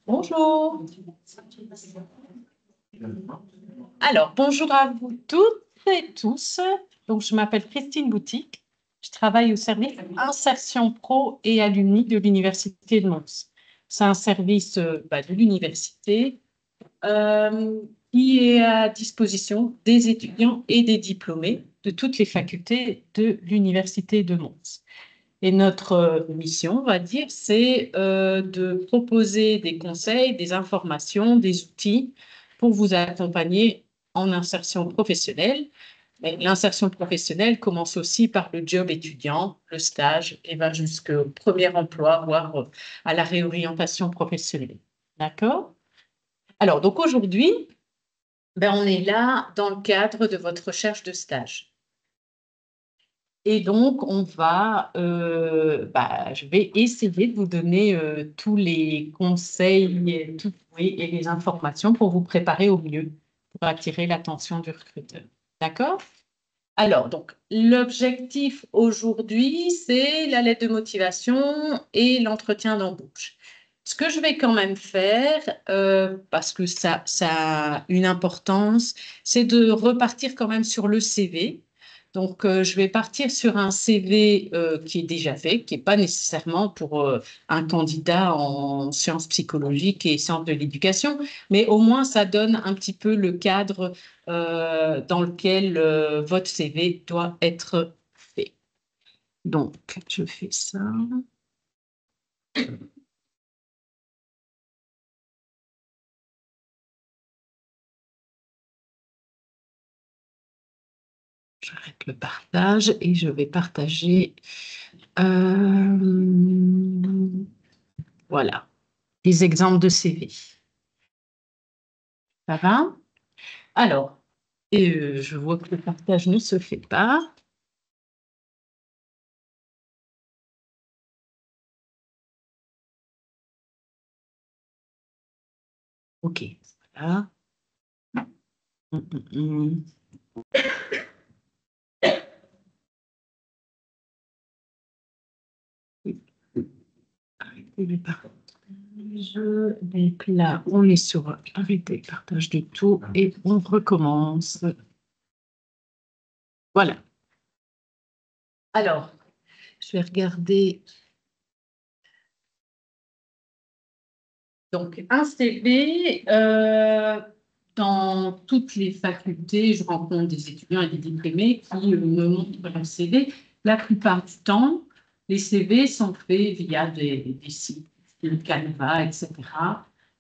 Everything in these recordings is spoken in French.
Bonjour. Alors, bonjour à vous toutes et tous. Donc, je m'appelle Christine Boutique. Je travaille au service Insertion Pro et Alumni de l'Université de Mons. C'est un service de l'université qui est à disposition des étudiants et des diplômés de toutes les facultés de l'Université de Mons. Et notre mission, on va dire, c'est de proposer des conseils, des informations, des outils pour vous accompagner en insertion professionnelle. Mais l'insertion professionnelle commence aussi par le job étudiant, le stage, et va jusqu'au premier emploi, voire à la réorientation professionnelle. D'accord? Alors, donc aujourd'hui, on est là dans le cadre de votre recherche de stage. Et donc, je vais essayer de vous donner tous les conseils et les informations pour vous préparer au mieux, pour attirer l'attention du recruteur. D'accord? Alors, donc, l'objectif aujourd'hui, c'est la lettre de motivation et l'entretien d'embauche. Ce que je vais quand même faire, parce que ça a une importance, c'est de repartir quand même sur le CV. Donc, je vais partir sur un CV qui est déjà fait, qui n'est pas nécessairement pour un candidat en sciences psychologiques et sciences de l'éducation, mais au moins ça donne un petit peu le cadre dans lequel votre CV doit être fait. Donc, je fais ça. J'arrête le partage et je vais partager. Voilà, des exemples de CV. Ça va? Alors, je vois que le partage ne se fait pas. OK, voilà. Hum. Arrêtez le partage. Donc là, on est sur arrêter le partage de tout et on recommence. Voilà. Alors, je vais regarder. Donc, un CV, dans toutes les facultés, je rencontre des étudiants et des diplômés qui me montrent leur CV. La plupart du temps, les CV sont faits via des sites, le Canva, etc.,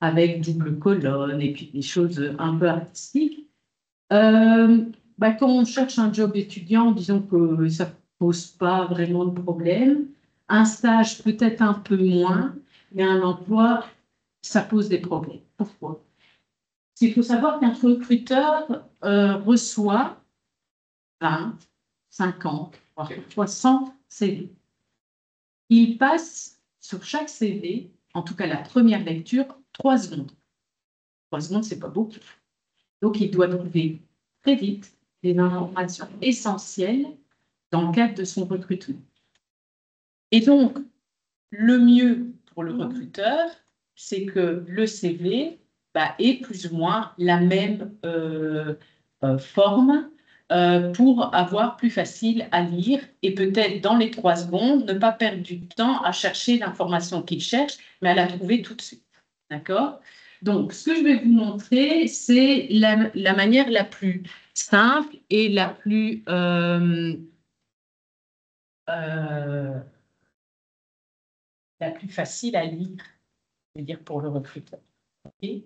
avec double colonne et puis des choses un peu artistiques. Quand on cherche un job étudiant, disons que ça ne pose pas vraiment de problème. Un stage, peut-être un peu moins, mais un emploi, ça pose des problèmes. Pourquoi? Il faut savoir qu'un recruteur reçoit 20, 50, voire 100 CV. Il passe sur chaque CV, en tout cas la première lecture, 3 secondes. 3 secondes, ce n'est pas beaucoup. Donc, il doit trouver très vite des informations essentielles dans le cadre de son recrutement. Et donc, le mieux pour le recruteur, c'est que le CV ait plus ou moins la même forme pour avoir plus facile à lire et peut-être dans les 3 secondes, ne pas perdre du temps à chercher l'information qu'il cherche, mais à la trouver tout de suite. D'accord? Donc, ce que je vais vous montrer, c'est la manière la plus simple et euh, la plus facile à lire, je veux dire, pour le recruteur. Okay.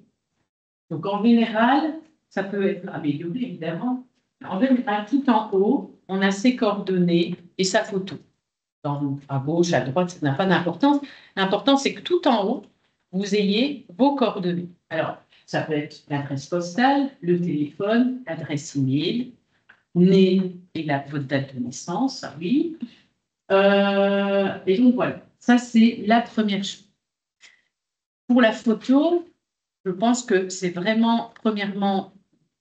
Donc, en général, ça peut être amélioré, évidemment. En général, tout en haut, on a ses coordonnées et sa photo. À gauche, à droite, ça n'a pas d'importance. L'important, c'est que tout en haut, vous ayez vos coordonnées. Alors, ça peut être l'adresse postale, le téléphone, l'adresse email, né et votre date de naissance, oui. Et donc, voilà. Ça, c'est la première chose. Pour la photo, je pense que c'est vraiment, premièrement,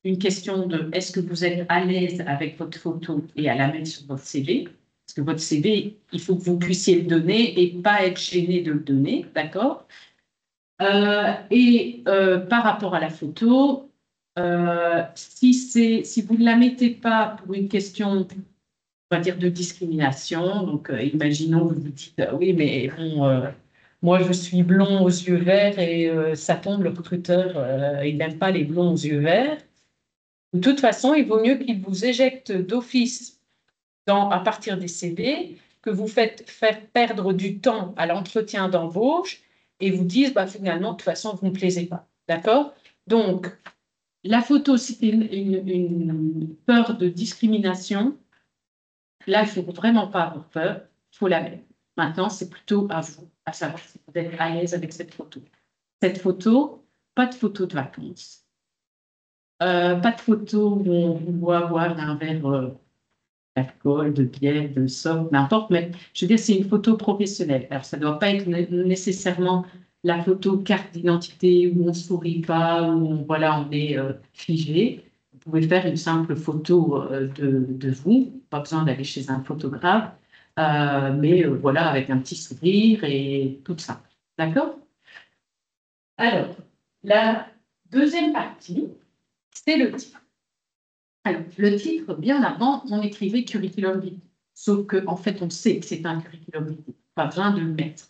une question de est-ce que vous êtes à l'aise avec votre photo et à la mettre sur votre CV? Parce que votre CV, il faut que vous puissiez le donner et pas être gêné de le donner, d'accord? Par rapport à la photo, si vous ne la mettez pas pour une question, on va dire, de discrimination, donc imaginons que vous dites, oui, mais bon, moi je suis blond aux yeux verts et ça tombe, le recruteur, il n'aime pas les blonds aux yeux verts. De toute façon, il vaut mieux qu'il vous éjecte d'office à partir des CV, que vous faites faire perdre du temps à l'entretien d'embauche et vous disent, bah, finalement, de toute façon, vous ne me plaisez pas. D'accord? Donc, la photo, si c'est une peur de discrimination, là, il ne faut vraiment pas avoir peur, il faut la mettre. Maintenant, c'est plutôt à vous, à savoir si vous êtes à l'aise avec cette photo. Cette photo, pas de photo de vacances, pas de photo où on voit avoir un verre d'alcool, de bière, de somme, n'importe, mais je veux dire, c'est une photo professionnelle. Alors, ça ne doit pas être nécessairement la photo carte d'identité où on ne sourit pas, où voilà, on est figé. Vous pouvez faire une simple photo de vous, pas besoin d'aller chez un photographe, mais voilà, avec un petit sourire et tout ça. D'accord? Alors, la deuxième partie, c'est le titre. Alors, le titre, bien avant, on écrivait curriculum vitae. Sauf qu'en fait, on sait que c'est un curriculum vitae. Pas besoin de le mettre.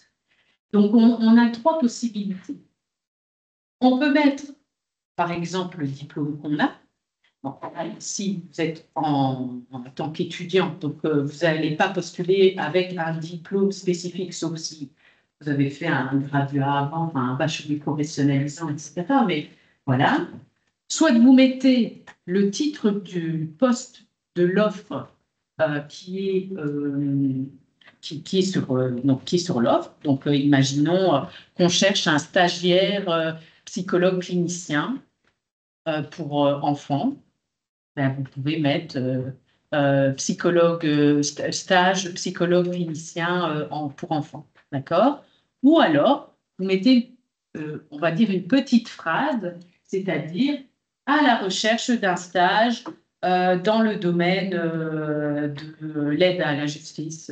Donc, on a trois possibilités. On peut mettre, par exemple, le diplôme qu'on a. Bon, si vous êtes en tant qu'étudiant, donc vous n'allez pas postuler avec un diplôme spécifique, sauf si vous avez fait un graduat avant, enfin, un bachelier professionnalisant, etc. Mais voilà. Soit vous mettez le titre du poste de l'offre qui est sur l'offre. Donc, imaginons qu'on cherche un stagiaire psychologue clinicien pour enfants. Ben, vous pouvez mettre stage psychologue clinicien pour enfants. D'accord? Ou alors, vous mettez, on va dire, une petite phrase, c'est-à-dire à la recherche d'un stage dans le domaine de l'aide à la justice,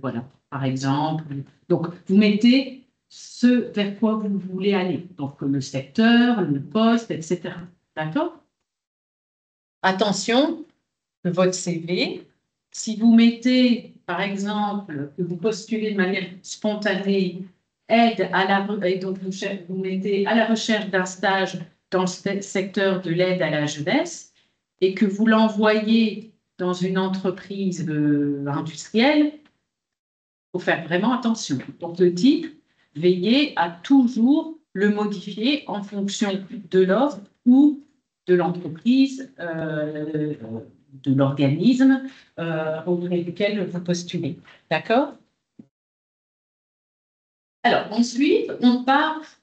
voilà, par exemple. Donc, vous mettez ce vers quoi vous voulez aller. Donc, le secteur, le poste, etc. D'accord? Attention, que votre CV, si vous mettez, par exemple, que vous postulez de manière spontanée, et donc vous mettez à la recherche d'un stage dans le secteur de l'aide à la jeunesse, et que vous l'envoyez dans une entreprise industrielle, il faut faire vraiment attention. Donc le titre, veillez à toujours le modifier en fonction de l'offre ou de l'entreprise, de l'organisme auprès duquel vous postulez. D'accord? Alors, ensuite, on place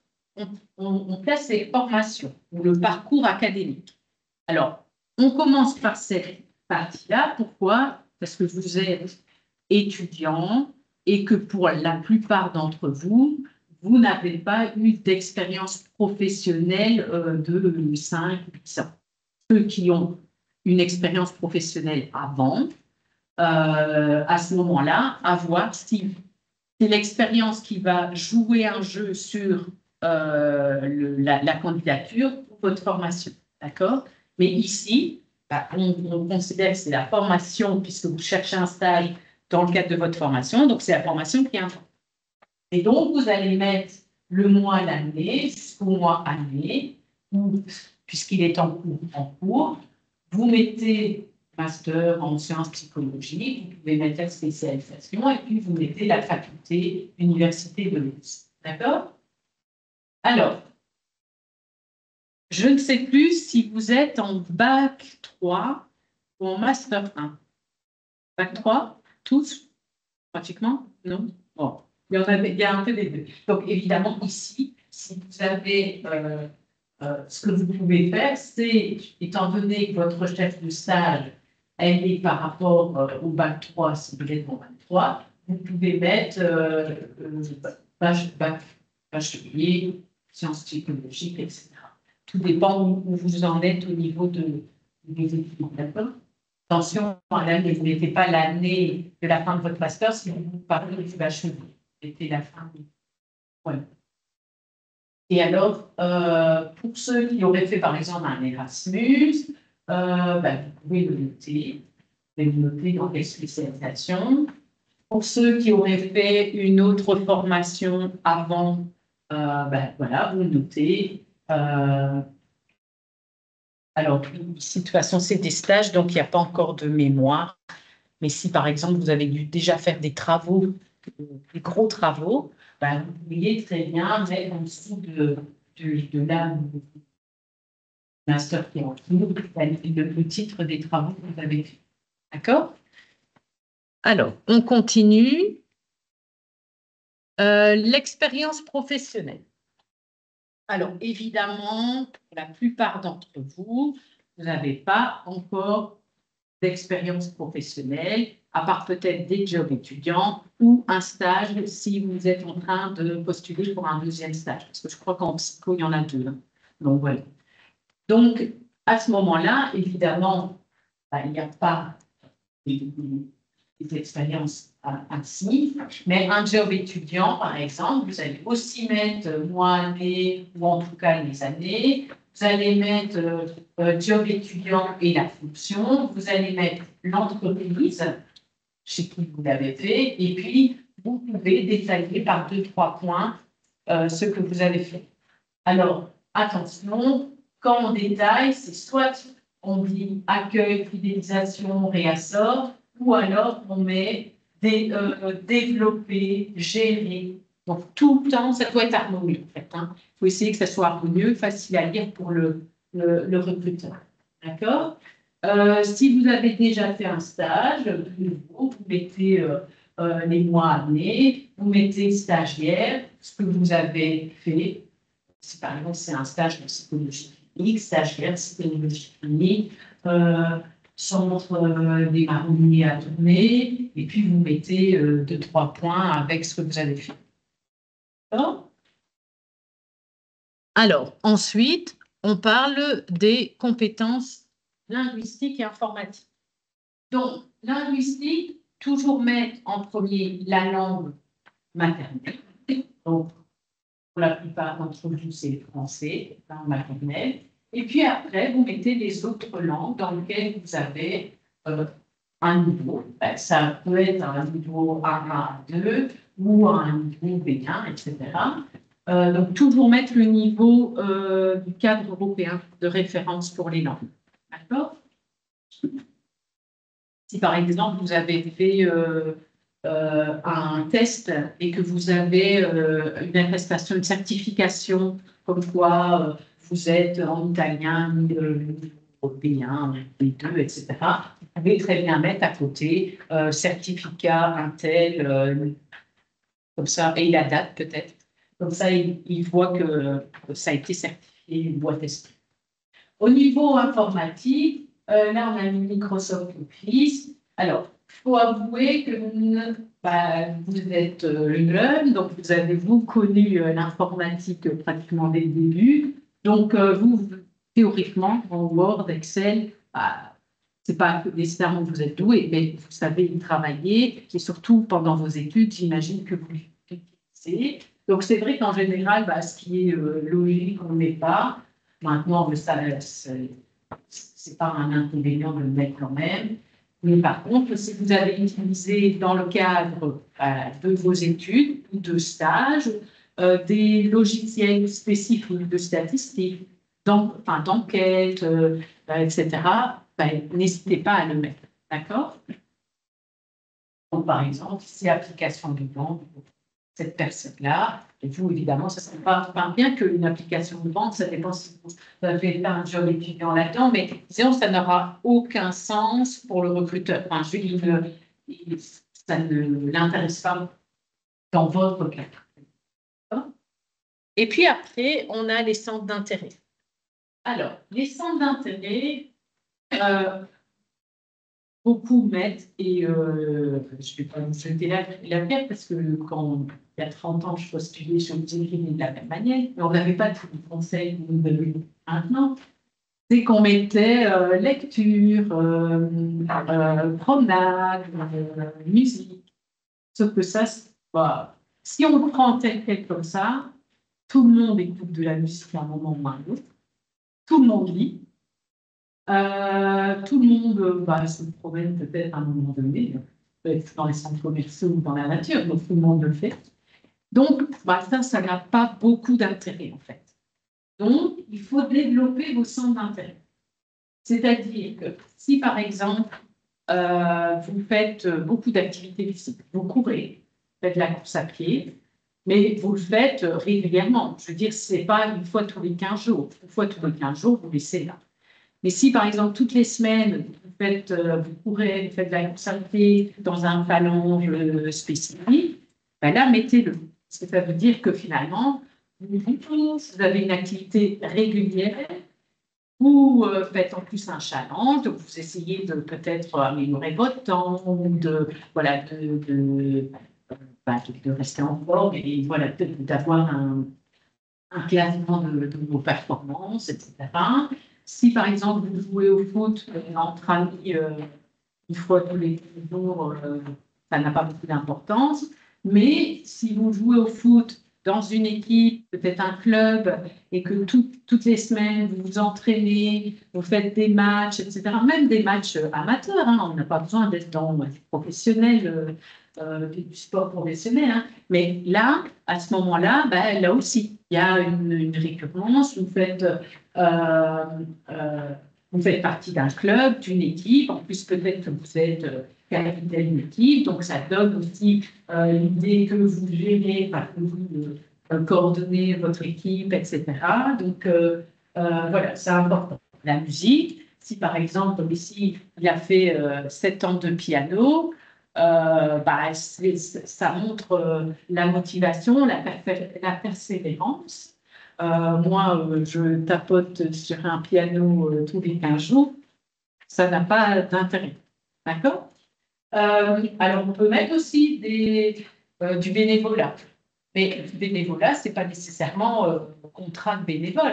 les formations ou le parcours académique. Alors, on commence par cette partie-là. Pourquoi? Parce que vous êtes étudiant et que pour la plupart d'entre vous, vous n'avez pas eu d'expérience professionnelle de 5 ou 10 ans. Ceux qui ont une expérience professionnelle avant, à ce moment-là, à voir si c'est l'expérience qui va jouer un jeu sur la candidature ou votre formation. D'accord? Mais ici, bah, on considère que c'est la formation, puisque vous cherchez un stage dans le cadre de votre formation, donc c'est la formation qui est importante. Et donc, vous allez mettre le mois, l'année, jusqu'au mois, année, puisqu'il est en cours, vous mettez master en sciences psychologiques, vous pouvez mettre la spécialisation et puis vous mettez la faculté, université de Lens. D'accord? Alors, je ne sais plus si vous êtes en bac 3 ou en master 1. Bac 3, tous, pratiquement? Non? Bon, il y a un peu des deux. Donc, évidemment, ici, si vous avez ce que vous pouvez faire, c'est, étant donné que votre recherche de stage, elle est par rapport au bac 3, si vous êtes en bac 3, vous pouvez mettre bachelier, sciences psychologiques, etc. Tout dépend où vous en êtes au niveau de vos études. D'accord? Attention, ne vous mettez pas l'année de la fin de votre master si vous parlez du bachelier. Vous mettez la fin. Voilà. Et alors, pour ceux qui auraient fait par exemple un Erasmus, vous pouvez le noter. Vous pouvez le noter dans les spécialisations. Pour ceux qui auraient fait une autre formation avant, voilà, vous notez. Alors, ici, de toute façon, c'est des stages, donc il n'y a pas encore de mémoire. Mais si, par exemple, vous avez dû déjà faire des travaux, des gros travaux, vous pourriez très bien mettre en dessous de la master qui est en cours, le titre des travaux que vous avez fait. D'accord? Alors, on continue. L'expérience professionnelle. Alors, évidemment, pour la plupart d'entre vous, vous n'avez pas encore d'expérience professionnelle, à part peut-être des jobs étudiants ou un stage si vous êtes en train de postuler pour un deuxième stage. Parce que je crois qu'en psycho, il y en a deux. Hein. Donc, voilà. Donc, à ce moment-là, évidemment, il n'y a pas des expériences ainsi, mais un job étudiant, par exemple, vous allez aussi mettre mois, année, ou en tout cas les années, vous allez mettre job étudiant et la fonction, vous allez mettre l'entreprise chez qui vous l'avez fait, et puis vous pouvez détailler par 2-3 points ce que vous avez fait. Alors, attention, quand on détaille, c'est soit on dit accueil, fidélisation, réassort, ou alors on met développer, gérer. Donc, tout le temps, ça doit être harmonieux, en fait. Il faut essayer que ça soit harmonieux, facile à lire pour le recruteur. D'accord? Si vous avez déjà fait un stage, vous mettez les mois années, vous mettez stagiaire, ce que vous avez fait. Si par exemple c'est un stage de psychologie clinique, stagiaire, psychologie clinique, centre des marronniers à tourner, et puis vous mettez 2-3 points avec ce que vous avez fait. Alors, ensuite, on parle des compétences linguistiques et informatiques. Donc, linguistique, toujours mettre en premier la langue maternelle. Donc, pour la plupart d'entre vous, c'est le français, langue maternelle. Et puis après, vous mettez les autres langues dans lesquelles vous avez un niveau. Ça peut être un niveau A1, A2 ou un niveau B1, etc. Donc, toujours mettre le niveau du cadre européen de référence pour les langues. D'accord? Si par exemple, vous avez fait un test et que vous avez une attestation, une certification comme quoi vous êtes en italien, européen, B2, etc., vous pouvez très bien mettre à côté certificat, un tel, comme ça, et la date peut-être. Comme ça, il voit que ça a été certifié ou attesté. Au niveau informatique, là, on a mis Microsoft Office. Alors, il faut avouer que vous êtes jeune, donc vous avez, vous, connu l'informatique pratiquement dès le début. Donc, vous, théoriquement, en Word, Excel, c'est pas nécessairement que vous êtes doué, mais vous savez y travailler. Et surtout, pendant vos études, j'imagine que vous l'utilisez. Donc, c'est vrai qu'en général, ce qui est logique, on ne met pas. Maintenant, ça, c'est pas un inconvénient de le mettre quand même. Mais par contre, si vous avez utilisé dans le cadre de vos études ou de stages des logiciels spécifiques de statistiques, d'enquête, etc., n'hésitez pas à le mettre. D'accord? Donc, par exemple, c'est application de banque pour cette personne-là. Et vous, évidemment, ça ne serait pas bien qu'une application de banque, ça dépend si vous avez fait un job étudiant là-dedans, mais disons, ça n'aura aucun sens pour le recruteur. Enfin, ça ne l'intéresse pas dans votre cas. Et puis après, on a les centres d'intérêt. Alors, les centres d'intérêt, beaucoup mettent, et je ne vais pas vous jeter la pierre parce que quand il y a 30 ans, je postulais sur LinkedIn de la même manière, mais on n'avait pas tous les conseils que vous donnez maintenant. C'est qu'on mettait lecture, promenade, musique. Sauf que ça, si on le prend tel quel comme ça, tout le monde écoute de la musique à un moment ou à un autre, tout le monde lit, tout le monde se promène peut-être à un moment donné, peut-être dans les centres commerciaux ou dans la nature, donc tout le monde le fait. Donc, ça n'a pas beaucoup d'intérêt en fait. Donc, il faut développer vos centres d'intérêt. C'est-à-dire que si, par exemple, vous faites beaucoup d'activités physiques, vous courez, vous faites de la course à pied, mais vous le faites régulièrement. Je veux dire, ce n'est pas une fois tous les 15 jours. Une fois tous les 15 jours, vous laissez là. Mais si, par exemple, toutes les semaines, vous courez, vous faites de la course à pied dans un phalange spécifique, là, mettez-le. Parce que ça veut dire que finalement, vous avez une activité régulière, vous faites en plus un challenge, donc vous essayez de peut-être améliorer votre temps, ou de rester en forme et voilà, d'avoir un classement de vos performances, etc. Si par exemple vous jouez au foot entre amis une fois tous les jours, ça n'a pas beaucoup d'importance. Mais si vous jouez au foot dans une équipe, peut-être un club, et que toutes les semaines vous vous entraînez, vous faites des matchs, etc., même des matchs amateurs, on n'a pas besoin d'être dans du professionnel, du sport professionnel, mais là, à ce moment-là, là aussi, il y a une récurrence, vous faites partie d'un club, d'une équipe, en plus peut-être que vous êtes capitaine d'une équipe, donc ça donne aussi l'idée que vous gérez, que vous coordonnez votre équipe, etc. Donc voilà, c'est important. La musique, si par exemple, ici, il a fait 7 ans de piano, ça montre la motivation, la persévérance. Moi, je tapote sur un piano tous les 15 jours, ça n'a pas d'intérêt. D'accord? Alors, on peut mettre aussi du bénévolat. Mais le bénévolat, ce n'est pas nécessairement contrat de bénévole.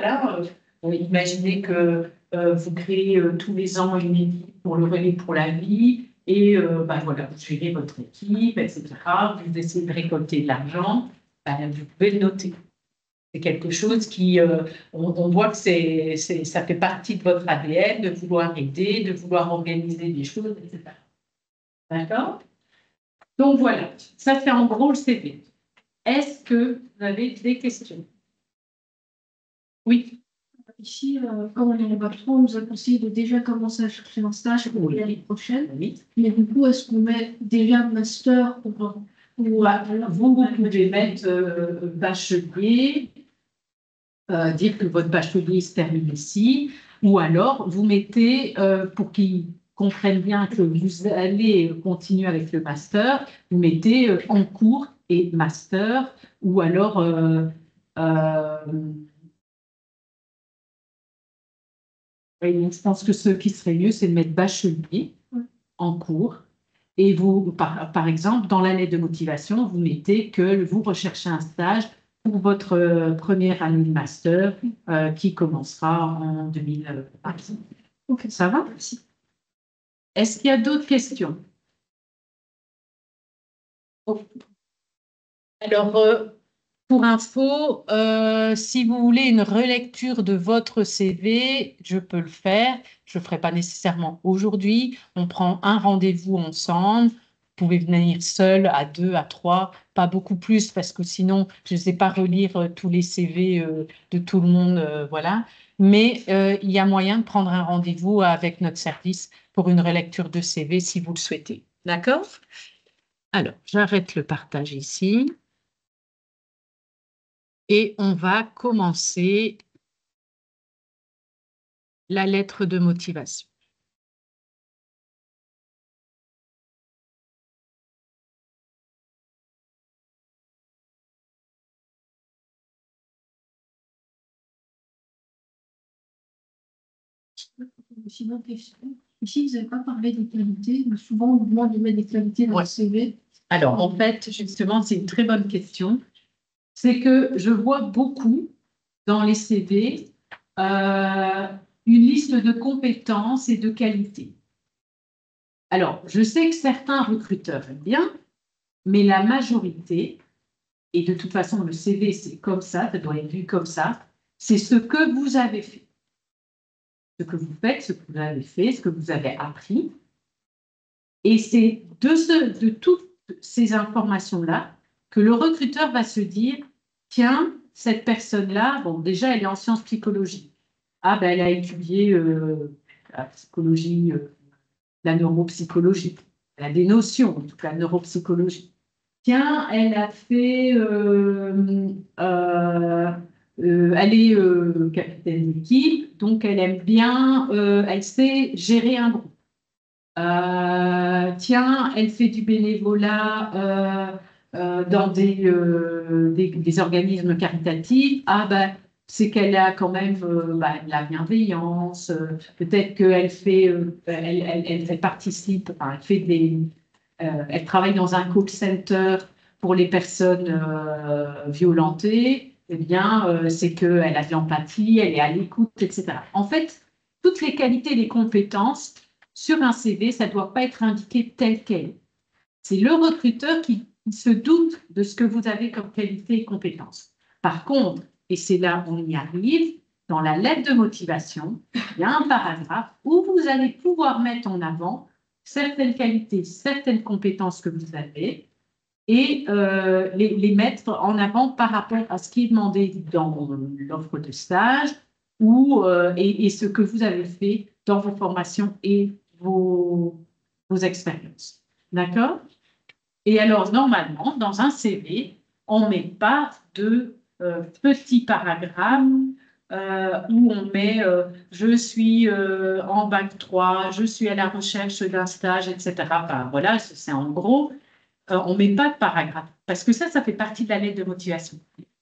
Imaginez que vous créez tous les ans une équipe pour le relais pour la vie et voilà, vous gérez votre équipe, etc. Vous essayez de récolter de l'argent, vous pouvez le noter. C'est quelque chose qui, on voit que ça fait partie de votre ADN, de vouloir aider, de vouloir organiser des choses, etc. D'accord? Donc voilà, ça c'est en gros le CV. Est-ce que vous avez des questions? Oui. Ici, comme on est en bac 3, on nous a conseillé de déjà commencer à chercher un stage pour l'année prochaine. Oui. Mais du coup, est-ce qu'on met déjà un master vous pouvez mettre bachelier, dire que votre bachelier se termine ici, ou alors vous mettez, pour qu'ils comprennent bien que vous allez continuer avec le master, vous mettez en cours et master, ou alors je pense que ce qui serait mieux, c'est de mettre bachelier en cours. Et vous, par exemple, dans l'année de motivation, vous mettez que vous recherchez un stage pour votre première année de master qui commencera en 2000. Ok, ça va? Merci. Est-ce qu'il y a d'autres questions? Alors, pour info, si vous voulez une relecture de votre CV, je peux le faire. Je ne le ferai pas nécessairement aujourd'hui. On prend un rendez-vous ensemble. Vous pouvez venir seul, à 2, à 3, pas beaucoup plus, parce que sinon, je ne sais pas relire tous les CV de tout le monde. Voilà. Mais il y a moyen de prendre un rendez-vous avec notre service pour une relecture de CV si vous le souhaitez. D'accord? Alors, j'arrête le partage ici. Et on va commencer la lettre de motivation. Sinon, question. Ici, vous n'avez pas parlé des qualités, mais souvent, on vous demande de mettre des qualités dans le CV. Alors, en fait, justement, c'est une très bonne question. C'est que je vois beaucoup dans les CV une liste de compétences et de qualités. Alors, je sais que certains recruteurs aiment bien, mais la majorité et de toute façon, le CV, c'est comme ça doit être vu comme ça, c'est ce que vous avez fait. Ce que vous faites, ce que vous avez fait, ce que vous avez appris. Et c'est de toutes ces informations-là que le recruteur va se dire, tiens, cette personne-là, bon, déjà, elle est en sciences psychologiques. Ah, ben, elle a étudié la psychologie, la neuropsychologie. Elle a des notions, en tout cas, neuropsychologie. Tiens, elle a fait, elle est capitaine d'équipe, donc elle aime bien, elle sait gérer un groupe. Tiens, elle fait du bénévolat dans des organismes caritatifs. Ah ben, c'est qu'elle a quand même de la bienveillance. Peut-être qu'elle fait, elle participe, enfin, elle fait elle travaille dans un call center pour les personnes violentées. Eh bien, c'est qu'elle a de l'empathie, elle est à l'écoute, etc. En fait, toutes les qualités et les compétences sur un CV, ça ne doit pas être indiqué tel quel. C'est le recruteur qui se doute de ce que vous avez comme qualité et compétences. Par contre, et c'est là où on y arrive, dans la lettre de motivation, il y a un paragraphe où vous allez pouvoir mettre en avant certaines qualités, certaines compétences que vous avez et les mettre en avant par rapport à ce qui est demandé dans l'offre de stage et ce que vous avez fait dans vos formations et vos expériences. D'accord? Et alors, normalement, dans un CV, on ne met pas de petits paragraphes où on met je suis en bac 3, je suis à la recherche d'un stage, etc. Enfin, voilà, c'est en gros, on ne met pas de paragraphe parce que ça fait partie de la lettre de motivation.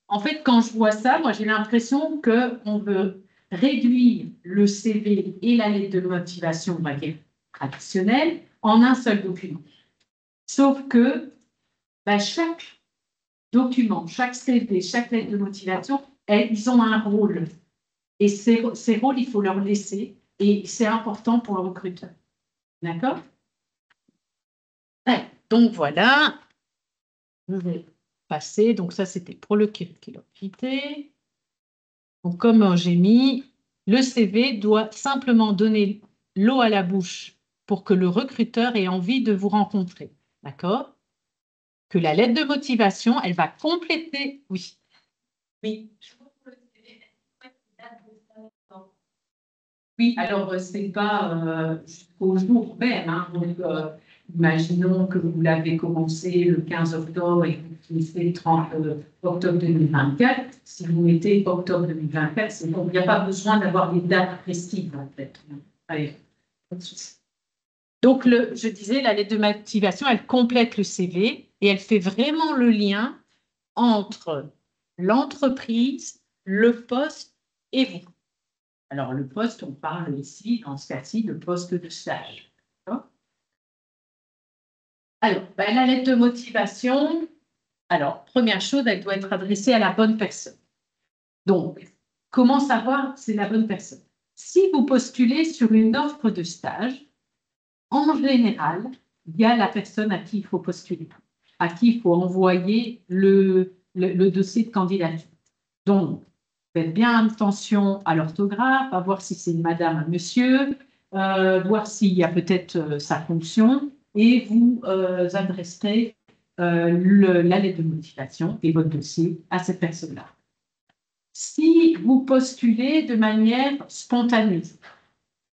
En fait, quand je vois ça, moi, j'ai l'impression qu'on veut réduire le CV et la lettre de motivation, on va dire, traditionnelle, en un seul document. Sauf que chaque document, chaque CV, chaque lettre de motivation, ils ont un rôle. Et ces rôles, il faut leur laisser. Et c'est important pour le recruteur. D'accord? Donc voilà. Je vais passer. Donc ça, c'était pour le curriculum vitae. Donc comme j'ai mis, le CV doit simplement donner l'eau à la bouche pour que le recruteur ait envie de vous rencontrer. D'accord? Que la lettre de motivation, elle va compléter. Oui. Oui. Oui, alors c'est pas jusqu'au jour même. Hein, donc, imaginons que vous l'avez commencé le 15 octobre et que vous finissez le 30 octobre 2024. Si vous mettez octobre 2024, c'est bon. Il n'y a pas besoin d'avoir des dates précises, en fait. Allez, pas de souci. Donc, je disais, la lettre de motivation, elle complète le CV et elle fait vraiment le lien entre l'entreprise, le poste et vous. Alors, le poste, on parle ici, dans ce cas-ci, de poste de stage. Alors, la lettre de motivation, alors, première chose, elle doit être adressée à la bonne personne. Donc, comment savoir que c'est la bonne personne? Si vous postulez sur une offre de stage, en général, il y a la personne à qui il faut postuler, à qui il faut envoyer le dossier de candidature. Donc, faites bien attention à l'orthographe, à voir si c'est une madame, un monsieur, voir s'il y a peut-être sa fonction, et vous adresserez la lettre de motivation et votre dossier à cette personne-là. Si vous postulez de manière spontanée,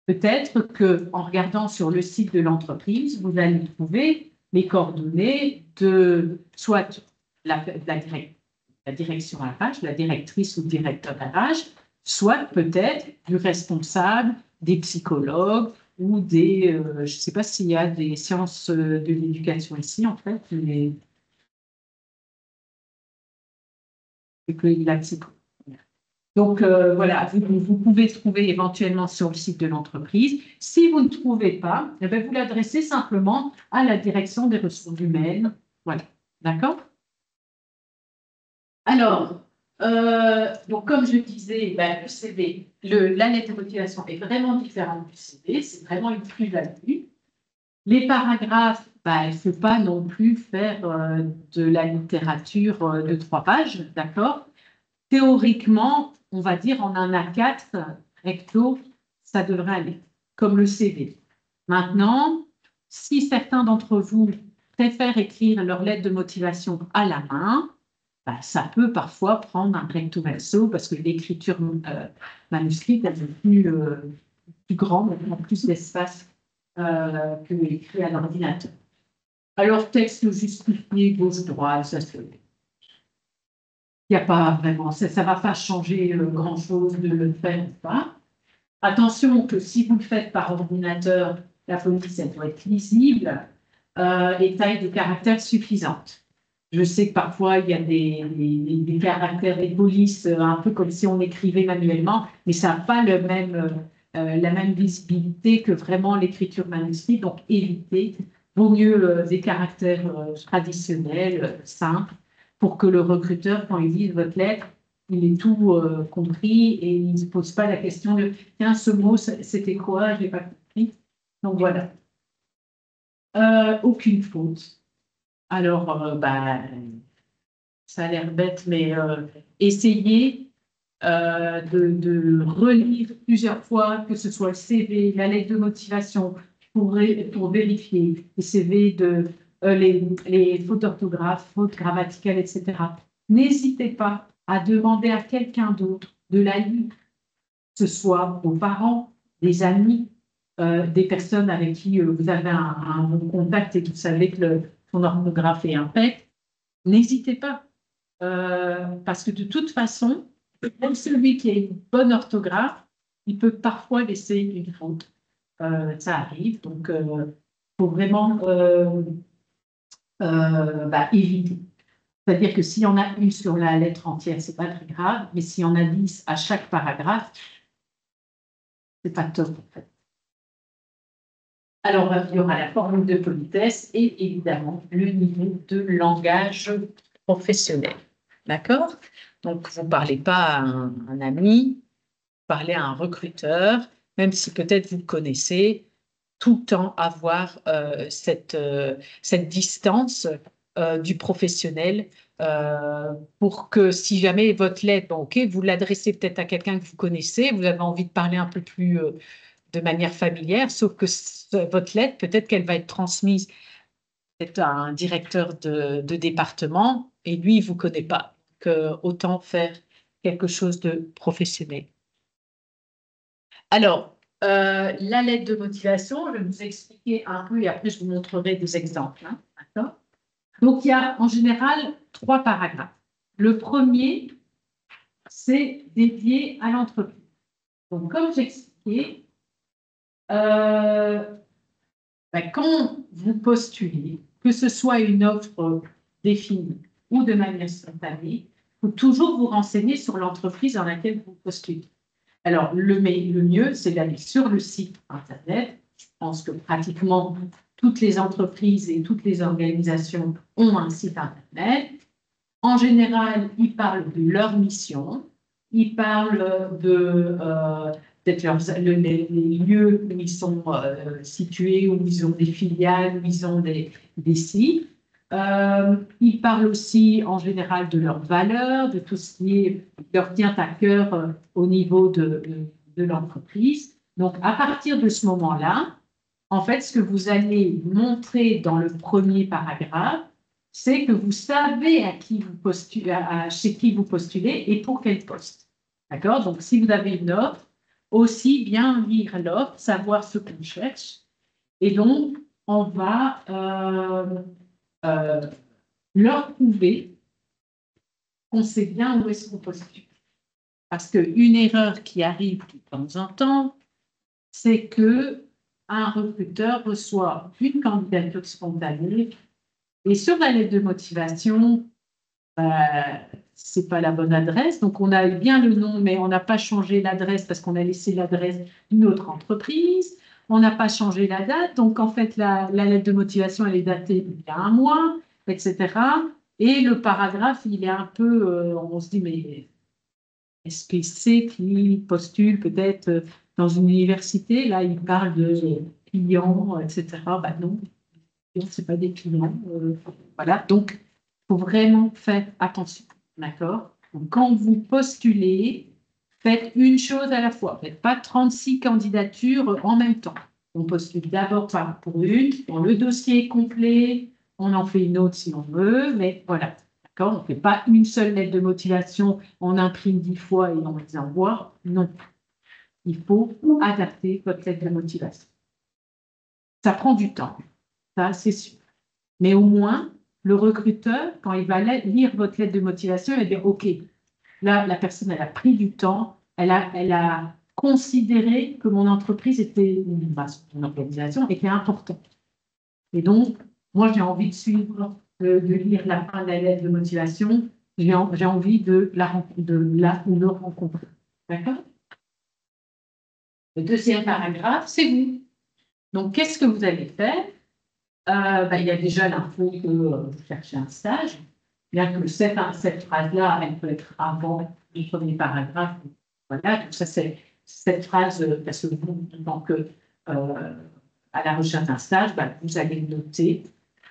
peut-être qu'en regardant sur le site de l'entreprise, vous allez trouver les coordonnées de soit la direction RH, la directrice ou le directeur RH, soit peut-être du responsable, des psychologues ou des... je ne sais pas s'il y a des sciences de l'éducation ici, en fait, mais... La psycho. Donc, voilà, vous pouvez trouver éventuellement sur le site de l'entreprise. Si vous ne trouvez pas, eh bien, vous l'adressez simplement à la direction des ressources humaines. Voilà, d'accord? Alors, donc comme je disais, le CV, la lettre de motivation est vraiment différente du CV, c'est vraiment une plus-value. Les paragraphes, bah, il ne faut pas non plus faire de la littérature de 3 pages, d'accord? Théoriquement, on va dire en un A4 recto, ça devrait aller, comme le CV. Maintenant, si certains d'entre vous préfèrent écrire leur lettre de motivation à la main, bah, ça peut parfois prendre un recto verso parce que l'écriture manuscrite elle est plus grande, elle prend plus d'espace que écrit à l'ordinateur. Alors, texte justifié, gauche-droite, ça se fait. Il n'y a pas vraiment, ça ne va pas changer grand-chose de le faire ou pas. Attention que si vous le faites par ordinateur, la police, elle doit être lisible et taille de caractère suffisante. Je sais que parfois, il y a des caractères des polices un peu comme si on écrivait manuellement, mais ça n'a pas la même visibilité que vraiment l'écriture manuscrite. Donc, évitez. Vaut mieux des caractères traditionnels, simples, pour que le recruteur, quand il lit votre lettre, il ait tout compris et il ne se pose pas la question de tiens, ce mot, c'était quoi? Je n'ai pas compris. Donc voilà. Aucune faute. Alors, bah, ça a l'air bête, mais essayez de relire plusieurs fois, que ce soit le CV, la lettre de motivation, pour vérifier les CV les fautes d'orthographe, fautes grammaticales, etc. N'hésitez pas à demander à quelqu'un d'autre de la lire, que ce soit vos parents, des amis, des personnes avec qui vous avez un bon contact et que vous savez que son orthographe est impeccable. N'hésitez pas, parce que de toute façon, même celui qui a une bonne orthographe, il peut parfois laisser une faute. Ça arrive, donc il faut vraiment éviter. C'est-à-dire que s'il y en a une sur la lettre entière, c'est pas très grave, mais s'il y en a 10 à chaque paragraphe, c'est pas top en fait. Alors, il y aura la formule de politesse et évidemment le niveau de langage professionnel. D'accord? Donc, vous ne parlez pas à un ami, vous parlez à un recruteur, même si peut-être vous le connaissez, tout le temps avoir cette distance du professionnel pour que si jamais votre lettre, bon, ok, vous l'adressez peut-être à quelqu'un que vous connaissez, vous avez envie de parler un peu plus de manière familière, sauf que votre lettre, peut-être qu'elle va être transmise peut-être à un directeur de département et lui, il ne vous connaît pas. Donc, autant faire quelque chose de professionnel. Alors, la lettre de motivation, je vais vous expliquer un peu et après je vous montrerai des exemples. Hein, d'accord? Donc, il y a en général 3 paragraphes. Le premier, c'est dédié à l'entreprise. Donc, comme j'expliquais, quand vous postulez, que ce soit une offre définie ou de manière spontanée, il faut toujours vous renseigner sur l'entreprise dans laquelle vous postulez. Alors, le mieux, c'est d'aller sur le site Internet. Je pense que pratiquement toutes les entreprises et toutes les organisations ont un site Internet. En général, ils parlent de leur mission, ils parlent de peut-être les lieux où ils sont situés, où ils ont des filiales, où ils ont des sites. Ils parlent aussi en général de leurs valeurs, de tout ce qui leur tient à cœur au niveau de l'entreprise. Donc, à partir de ce moment-là, en fait, ce que vous allez montrer dans le premier paragraphe, c'est que vous savez à qui vous postulez, chez qui vous postulez et pour quel poste. D'accord? Donc, si vous avez une offre, aussi bien lire l'offre, savoir ce qu'on cherche. Et donc, on va leur prouver qu'on sait bien où est-ce qu'on postule. Parce qu'une erreur qui arrive de temps en temps, c'est qu'un recruteur reçoit une candidature spontanée et sur la lettre de motivation, ce n'est pas la bonne adresse. Donc, on a bien le nom, mais on n'a pas changé l'adresse parce qu'on a laissé l'adresse d'une autre entreprise. On n'a pas changé la date. Donc, en fait, la lettre de motivation, elle est datée il y a un mois, etc. Et le paragraphe, il est un peu, on se dit, mais est-ce que c'est qui postule peut-être dans une université? Là, il parle clients, etc. Bah non, c'est pas des clients. Voilà, donc il faut vraiment faire attention, d'accord? Donc, quand vous postulez, faites une chose à la fois. Faites pas 36 candidatures en même temps. On postule d'abord pour une, quand le dossier est complet, on en fait une autre si on veut, mais voilà, d'accord? On ne fait pas une seule lettre de motivation, on imprime 10 fois et on les envoie. Non, il faut adapter votre lettre de motivation. Ça prend du temps, ça c'est sûr. Mais au moins, le recruteur, quand il va lire votre lettre de motivation, il va dire, OK, là, la personne, elle a pris du temps, elle a considéré que mon entreprise était une organisation était importante. Et donc, moi, j'ai envie de suivre, de lire la fin de la lettre de motivation, j'ai envie de le rencontrer. D'accord? Le deuxième paragraphe, c'est vous. Donc, qu'est-ce que vous allez faire? Il y a déjà l'info que vous cherchez un stage, bien que cette phrase-là, elle peut être avant le premier paragraphe. Voilà, donc ça, c'est cette phrase, parce que vous, en tant que à la recherche d'un stage, vous allez noter,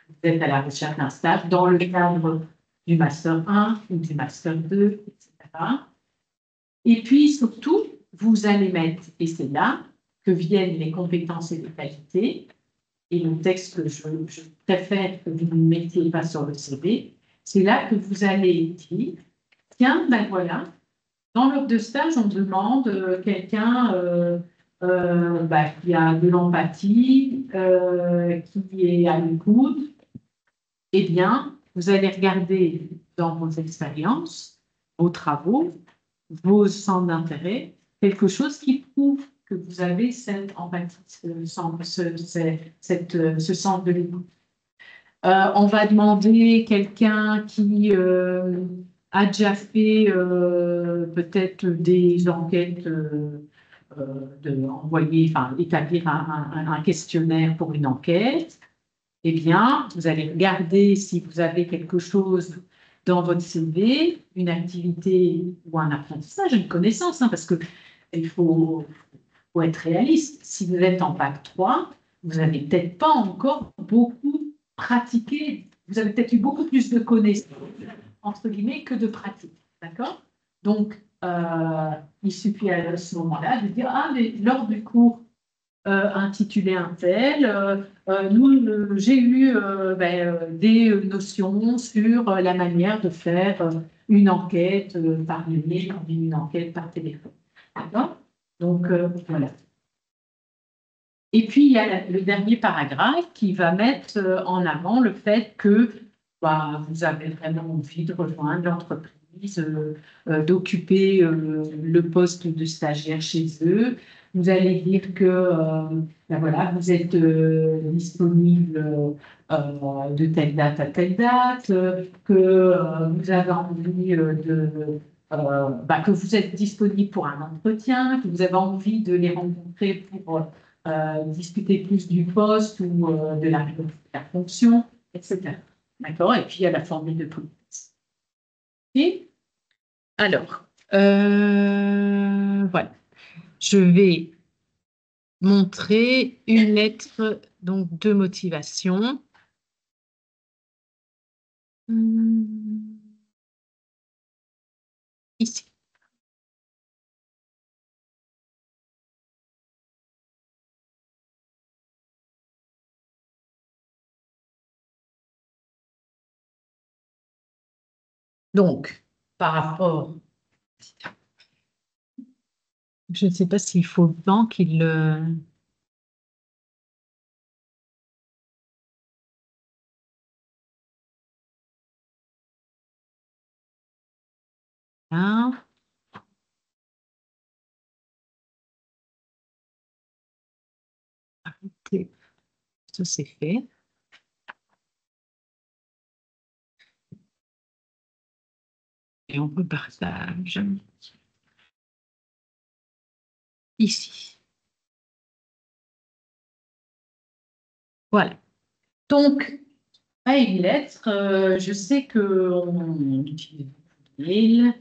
vous êtes à la recherche d'un stage dans le cadre du Master 1 ou du Master 2, etc. Et puis, surtout, vous allez mettre, et c'est là que viennent les compétences et les qualités, et le texte que je préfère que vous ne mettiez pas sur le CV, c'est là que vous allez dire, tiens, ben voilà, dans l'offre de stage, on demande quelqu'un qui a de l'empathie, qui est à l'écoute. Eh bien, vous allez regarder dans vos expériences, vos travaux, vos centres d'intérêt, quelque chose qui prouve que vous avez cette empathie, ce centre de l'écoute. On va demander quelqu'un qui a déjà fait peut-être des enquêtes, établir un questionnaire pour une enquête. Eh bien, vous allez regarder si vous avez quelque chose dans votre CV, une activité ou un apprentissage, une connaissance, parce qu'il faut être réaliste. Si vous êtes en bac 3, vous n'avez peut-être pas encore beaucoup pratiqué, vous avez peut-être eu beaucoup plus de connaissances, entre guillemets, que de pratique. D'accord? Donc, il suffit à ce moment-là de dire, ah, mais lors du cours intitulé un tel, j'ai eu des notions sur la manière de faire une enquête par mail, une enquête par téléphone. D'accord? Donc, voilà. Et puis, il y a le dernier paragraphe qui va mettre en avant le fait que vous avez vraiment envie de rejoindre l'entreprise, d'occuper le poste de stagiaire chez eux. Vous allez dire que voilà, vous êtes disponible de telle date à telle date, que vous avez envie que vous êtes disponible pour un entretien, que vous avez envie de les rencontrer pour discuter plus du poste ou de la fonction, etc. D'accord? Et puis, il y a la formule de politesse. Et alors, voilà. Je vais montrer une lettre donc, de motivation. Ici. Donc, par rapport, je ne sais pas s'il faut bien qu'il le... Hein? Ça, c'est fait. Et on repartage ici. Voilà. Donc, une lettre, je sais qu'on utilise mail.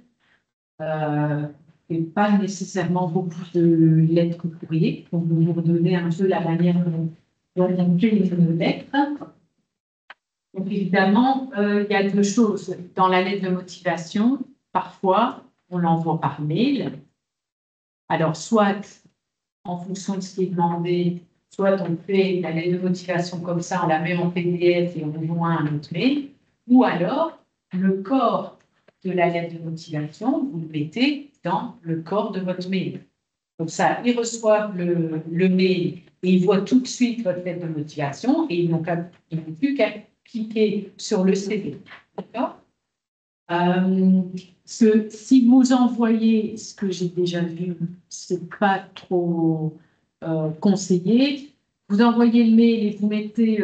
et pas nécessairement beaucoup de lettres courrier. Donc, vous redonnez un peu la manière dont on fait une lettre. Donc, évidemment, il y a deux choses. Dans la lettre de motivation, parfois, on l'envoie par mail. Alors, soit, en fonction de ce qui est demandé, soit on fait la lettre de motivation comme ça, on la met en PDF et on joint un autre mail, ou alors, le corps de la lettre de motivation, vous le mettez dans le corps de votre mail. Comme ça, ils reçoivent le mail et ils voient tout de suite votre lettre de motivation et ils n'ont plus qu'à cliquer sur le CV. D'accord? Si vous envoyez, ce que j'ai déjà vu, c'est pas trop conseillé. Vous envoyez le mail et vous mettez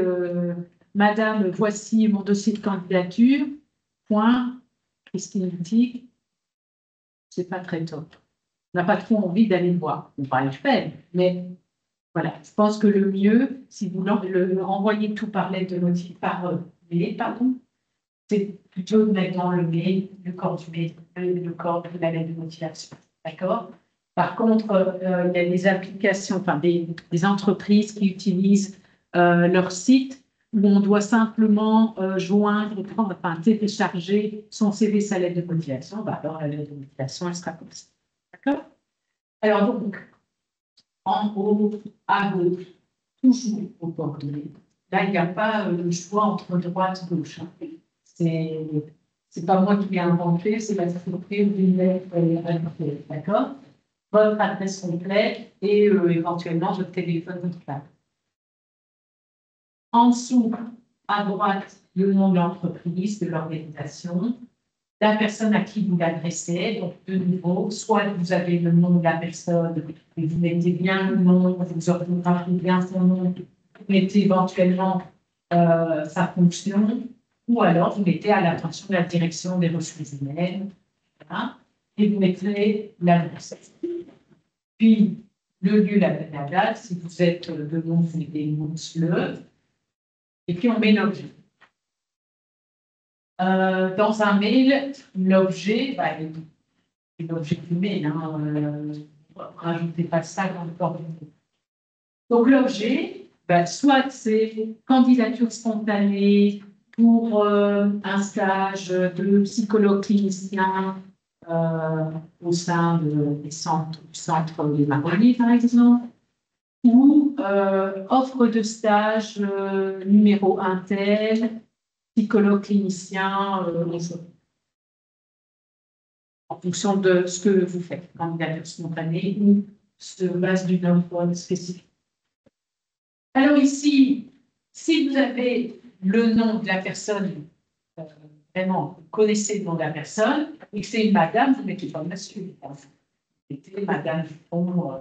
Madame, voici mon dossier de candidature. Point. Christine Boutique. C'est pas très top. On n'a pas trop envie d'aller le voir. On va le faire, mais voilà. Je pense que le mieux, si vous le renvoyez tout par lettre de motivation, par mail, pardon, c'est plutôt de mettre dans le mail, le corps du mail, le corps de la lettre de motivation. D'accord? Par contre, il y a des applications, enfin des entreprises qui utilisent leur site où on doit simplement joindre, enfin télécharger son CV, sa lettre de motivation. Bah, alors la lettre de motivation, elle sera comme ça. D'accord? Alors donc, en haut, à gauche, toujours au coordonnées. Là, il n'y a pas le choix entre droite et gauche. Hein. C'est pas moi qui l'ai inventé, c'est la société d'une lettre d'accord? Votre adresse complète et éventuellement votre téléphone portable. En dessous, à droite, le nom de l'entreprise, de l'organisation, la personne à qui vous l'adressez, donc de nouveau, soit vous avez le nom de la personne et vous mettez bien le nom, vous orthographiez bien son nom, vous mettez éventuellement sa fonction, ou alors vous mettez à l'attention de la direction des ressources humaines, voilà, et vous mettez l'adresse. Puis, le lieu, la date, si vous êtes de nom, vous mettez le, et puis on met l'objet. Dans un mail, l'objet, c'est l'objet du mail, hein, rajoutez pas ça dans le corps du mail. Donc l'objet, soit c'est candidature spontanée pour un stage de psychologue clinicien au sein du centre des Marronniers, par exemple, ou offre de stage numéro 1 tel, psychologue clinicien, en fonction de ce que vous faites, candidature spontanée ou sur base d'une offre spécifique. Alors ici, si vous avez le nom de la personne, vraiment, vous connaissez le nom de la personne, et que c'est une madame, vous ne mettez pas monsieur. Vous mettez madame Dupont,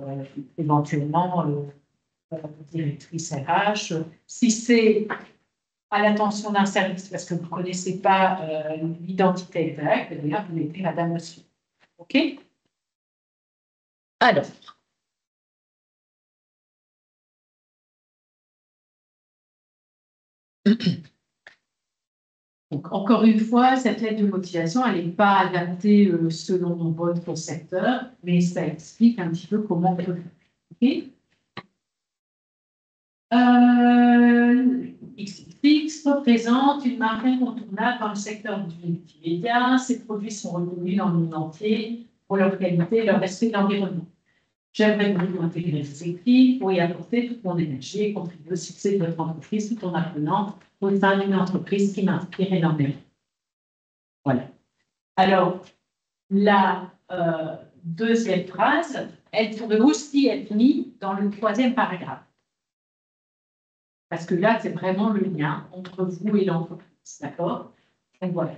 éventuellement directrice RH. Si c'est à l'attention d'un service, parce que vous ne connaissez pas l'identité exacte, d'ailleurs, vous mettez madame monsieur. OK? Alors. Donc, encore une fois, cette lettre de motivation, elle n'est pas adaptée selon votre secteur, mais ça explique un petit peu comment on peut faire. Okay? XXX représente une marque incontournable dans le secteur du multimédia. Ces produits sont reconnus dans le monde entier pour leur qualité et leur respect de l'environnement. J'aimerais vous intégrer ces équipes pour y apporter toute mon énergie et contribuer au succès de votre entreprise tout en apprenant au sein d'une entreprise qui m'inspire énormément. Voilà. Alors, la deuxième phrase, elle pourrait aussi être mise dans le troisième paragraphe. Parce que là, c'est vraiment le lien entre vous et l'entreprise. D'accord? Donc voilà.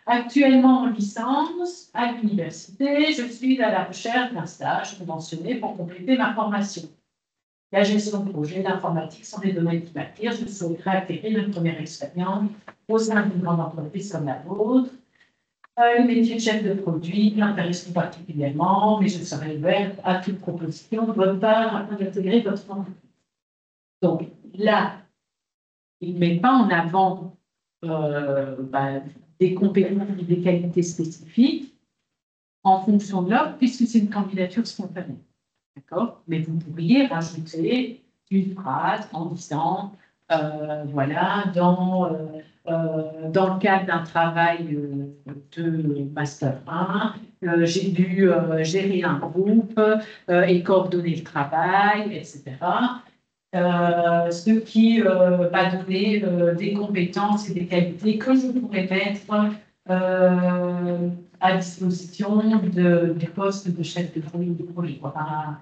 Actuellement en licence à l'université, je suis à la recherche d'un stage conventionné pour compléter ma formation. La gestion de projet, l'informatique sont des domaines qui m'attirent. Je souhaiterais acquérir une première expérience au sein d'une grande entreprise comme la vôtre. Le métier de chef de produit m'intéresse particulièrement, mais je serai ouverte à toute proposition de votre part afin d'intégrer votre entreprise. Donc là, il ne met pas en avant des compétences et des qualités spécifiques. en fonction de l'offre, puisque c'est une candidature spontanée. D'accord? Mais vous pourriez rajouter une phrase en disant, voilà, dans le cadre d'un travail de Master 1, j'ai dû gérer un groupe et coordonner le travail, etc. Ce qui va donner des compétences et des qualités que je pourrais mettre à disposition du poste de chef de projet, enfin,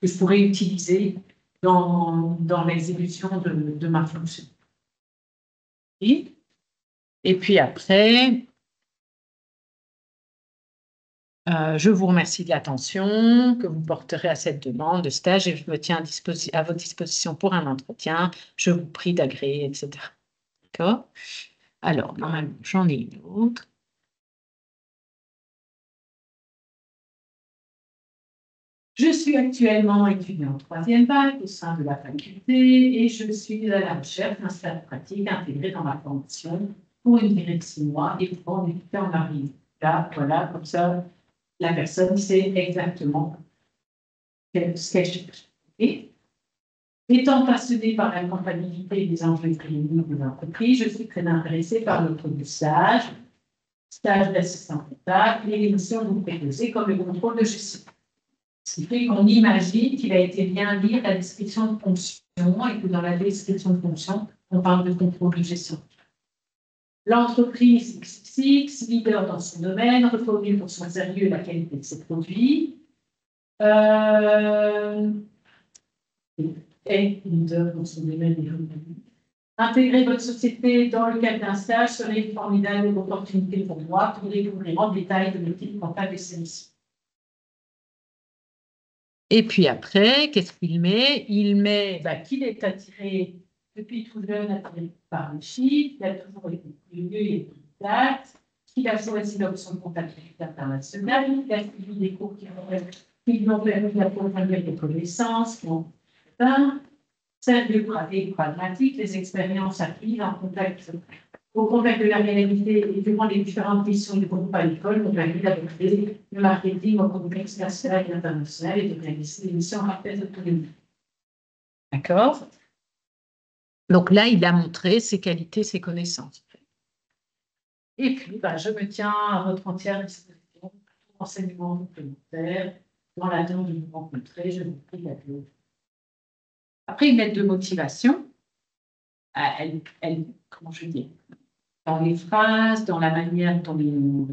que je pourrais utiliser dans l'exécution de ma fonction. Et puis après, je vous remercie de l'attention que vous porterez à cette demande de stage et je me tiens à votre disposition pour un entretien. Je vous prie d'agréer, etc. D'accord? Alors, normalement, j'en ai une autre. Je suis actuellement étudiant en troisième bac au sein de la faculté et je suis à la recherche d'un stage pratique intégré dans ma formation pour une durée de 6 mois et pour débuter en avril. Là, voilà, comme ça, la personne sait exactement ce qu'elle cherche. Et étant passionnée par la comptabilité et les enjeux économiques des entreprises, je suis très intéressée par le produit stage d'assistant comptable et les missions que vous proposez comme le contrôle de gestion. Ce qui fait qu'on imagine qu'il a été bien lire la description de fonction et que dans la description de fonction, on parle de contrôle de gestion. L'entreprise XX, leader dans son domaine, reconnue pour son sérieux et la qualité de ses produits, est leader dans son domaine et intégrer votre société dans le cadre d'un stage serait une formidable opportunité pour moi pour découvrir en détail de l'équipe comptable et ses missions. Et puis après, qu'est-ce qu'il met? Il met qu'il est attiré depuis tout jeune, attiré par les chiffres, il a toujours été curieux et autodidacte, qu'il a choisi l'option de comptabilité internationale, il a suivi des cours qui lui ont permis d'approfondir des connaissances, celles de pragmatiques, les expériences acquises au contact de la réalité et durant les différentes missions du groupe à l'école ont permis d'adopter le marketing au contexte national et international et de réaliser des missions parfaites autonomies. D'accord? Donc là, il a montré ses qualités, ses connaissances. Et puis, je me tiens à votre entière disposition pour tout renseignement complémentaire. Dans l'attente de vous rencontrer, je vous prie d'appeler. Après, une lettre de motivation, comment je dis, dans les phrases, dans la manière dont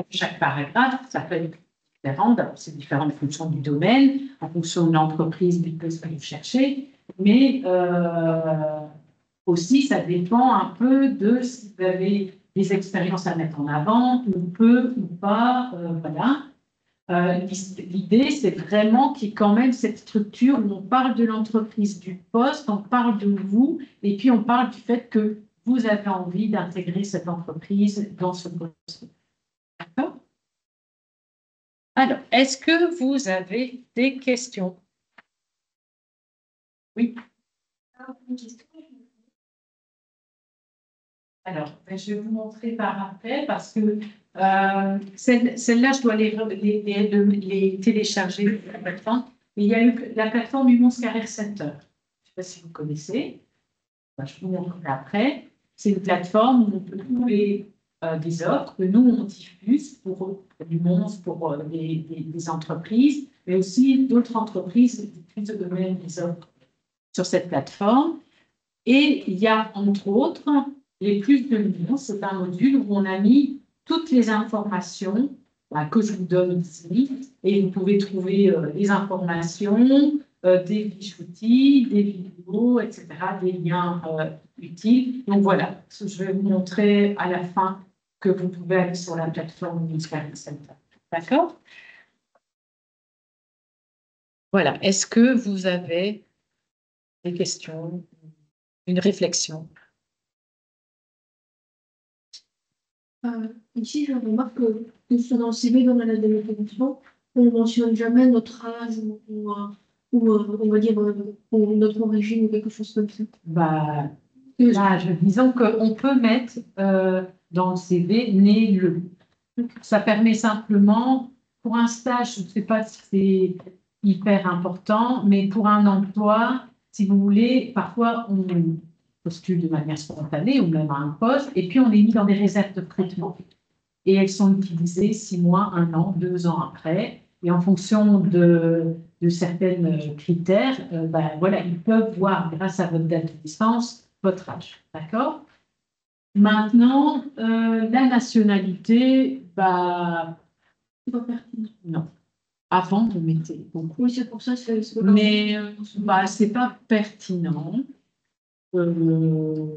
chaque paragraphe, ça peut être différent, c'est différent en fonction du domaine, en fonction de l'entreprise, du poste que vous cherchez, mais aussi ça dépend un peu de si vous avez des expériences à mettre en avant, ou peu ou pas, voilà. L'idée, c'est vraiment qu'il y ait quand même cette structure où on parle de l'entreprise, du poste, on parle de vous, et puis on parle du fait que vous avez envie d'intégrer cette entreprise dans ce poste. D'accord? Alors, est-ce que vous avez des questions? Oui. Alors, je vais vous montrer par après parce que celle-là, je dois les télécharger sur la plateforme. Il y a eu la plateforme Human's Career Center. Je ne sais pas si vous connaissez. Je vous montrerai après. C'est une plateforme où on peut trouver des offres que nous, on diffuse pour Human's, pour des entreprises, mais aussi d'autres entreprises qui diffusent eux-mêmes des offres sur cette plateforme. Et il y a, entre autres, les plus de millions, c'est un module où on a mis toutes les informations que je vous donne ici, et vous pouvez trouver les informations, des fiches outils, des vidéos, etc., des liens utiles. Donc voilà, je vais vous montrer à la fin que vous pouvez aller sur la plateforme Human's Career Center. D'accord? Voilà, est-ce que vous avez des questions, une réflexion? Ici, je remarque que ce soit dans le CV, dans la lettre de motivation, on ne mentionne jamais notre âge ou on va dire notre origine ou quelque chose comme ça. L'âge, disons qu'on peut mettre dans le CV né le. Ça permet simplement, pour un stage, je ne sais pas si c'est hyper important, mais pour un emploi, si vous voulez, parfois on postule de manière spontanée ou même à un poste, et puis on est mis dans des réserves de traitement. Et elles sont utilisées 6 mois, 1 an, 2 ans après. Et en fonction de certains critères, ben, voilà, ils peuvent voir, grâce à votre date de naissance, votre âge. D'accord? Maintenant, la nationalité, bah, C'est pas pertinent. non. Avant, vous mettez beaucoup. Oui, c'est pour ça, c'est Mais bah, c'est pas pertinent. Euh,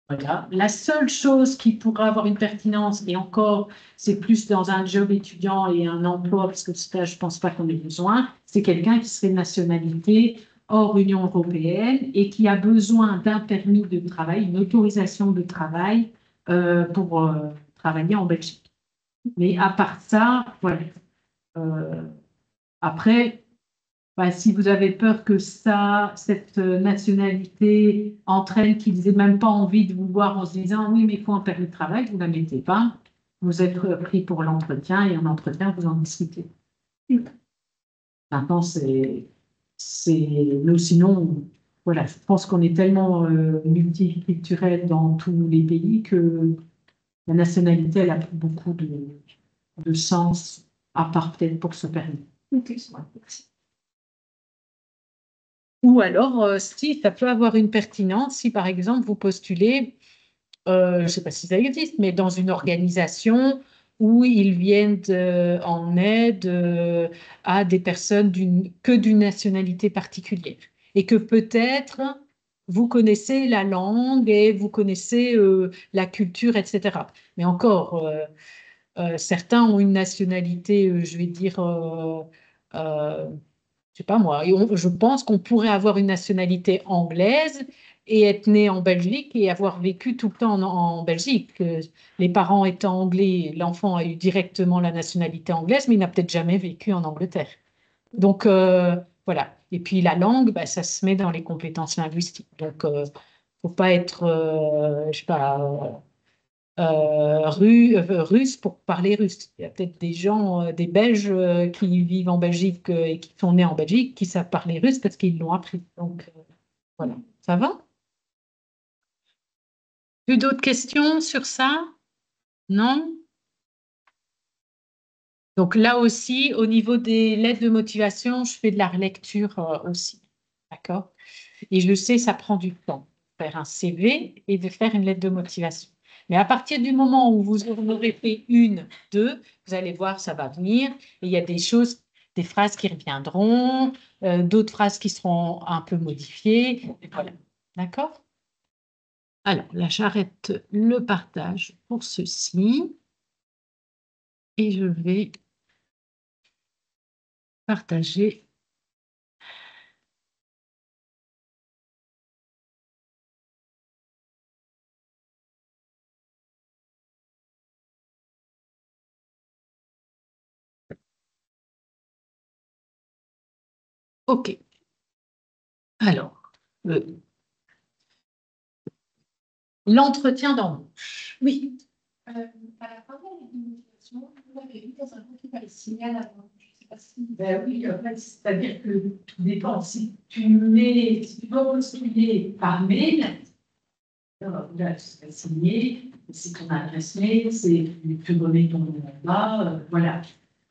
voilà. La seule chose qui pourrait avoir une pertinence, et encore, c'est plus dans un job étudiant et un emploi, parce que ça, je ne pense pas qu'on ait besoin, c'est quelqu'un qui serait de nationalité hors Union européenne et qui a besoin d'un permis de travail, une autorisation de travail pour travailler en Belgique. Mais à part ça, voilà. Euh, après, bah, si vous avez peur que ça, cette nationalité entraîne qu'ils n'aient même pas envie de vous voir en se disant oui, mais il faut un permis de travail, vous ne la mettez pas. Vous êtes pris pour l'entretien et en entretien, vous en discutez. Maintenant, nous, sinon, voilà, je pense qu'on est tellement multiculturel dans tous les pays que la nationalité, elle a plus beaucoup de sens, à part peut-être pour ce permis. Ok. Ouais. Ou alors, si ça peut avoir une pertinence, si par exemple vous postulez, je ne sais pas si ça existe, mais dans une organisation où ils viennent en aide à des personnes d'une nationalité particulière. Et que peut-être vous connaissez la langue et vous connaissez la culture, etc. Mais encore, certains ont une nationalité, je vais dire, je sais pas moi, je pense qu'on pourrait avoir une nationalité anglaise et être né en Belgique et avoir vécu tout le temps en Belgique. Les parents étant anglais, l'enfant a eu directement la nationalité anglaise, mais il n'a peut-être jamais vécu en Angleterre. Donc, voilà. Et puis la langue, bah, ça se met dans les compétences linguistiques. Donc, faut pas être, je sais pas, russe pour parler russe. Il y a peut-être des gens, des Belges qui vivent en Belgique et qui sont nés en Belgique, qui savent parler russe parce qu'ils l'ont appris. Donc, voilà. Ça va? Plus d'autres questions sur ça? Non? Donc là aussi, au niveau des lettres de motivation, je fais de la relecture aussi. D'accord? Et je sais, ça prend du temps de faire un CV et de faire une lettre de motivation. Mais à partir du moment où vous en aurez fait une, deux, vous allez voir, ça va venir. Et il y a des choses, des phrases qui reviendront, d'autres phrases qui seront un peu modifiées. Et voilà. D'accord? Alors, là, j'arrête le partage pour ceci. Et je vais partager. OK. Alors, l'entretien d'embauche. Oui. À la fin de la motivation, vous avez vu dans un cours qu'il fallait signer à l'avant. Je ne sais pas si. Ben oui, en fait, c'est-à-dire que tout dépend. Si tu dois postuler par mail, alors là, tu vas signer, c'est ton adresse mail, tu remets ton mandat, voilà.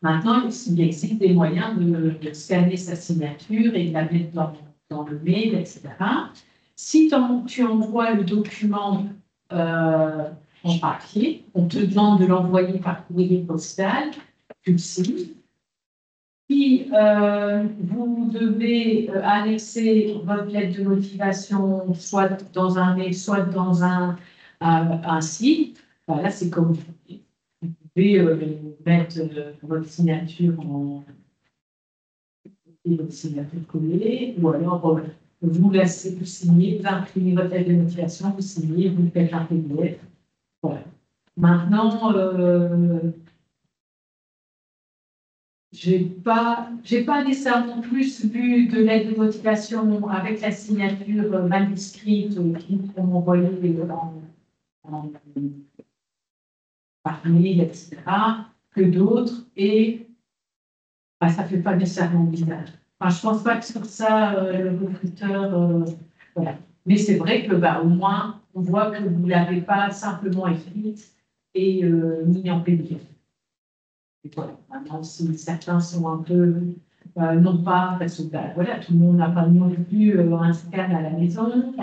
Maintenant, il existe des moyens de scanner sa signature et de la mettre dans le mail, etc. Si tu envoies le document en papier, on te demande de l'envoyer par courrier postal, tu le signes. Puis, vous devez annexer votre lettre de motivation soit dans un mail, soit dans un site. Voilà, c'est comme vous pouvez mettre votre signature votre signature collée, ou alors vous laissez vous signer, vous imprimez votre lettre de motivation, vous signez, vous faites un PDF. Voilà. Maintenant, j'ai pas nécessairement plus vu de l'aide de motivation avec la signature manuscrite qui vont m'envoyer en par mail, etc., que d'autres, et bah, ça ne fait pas nécessairement bizarre. Enfin, je ne pense pas que sur ça, le recruteur, voilà. Mais c'est vrai que, bah, au moins, on voit que vous ne l'avez pas simplement écrite et mis en PDF. Et voilà. Maintenant, si certains sont un peu, non pas, parce que bah, voilà, tout le monde n'a pas non plus un scan à la maison,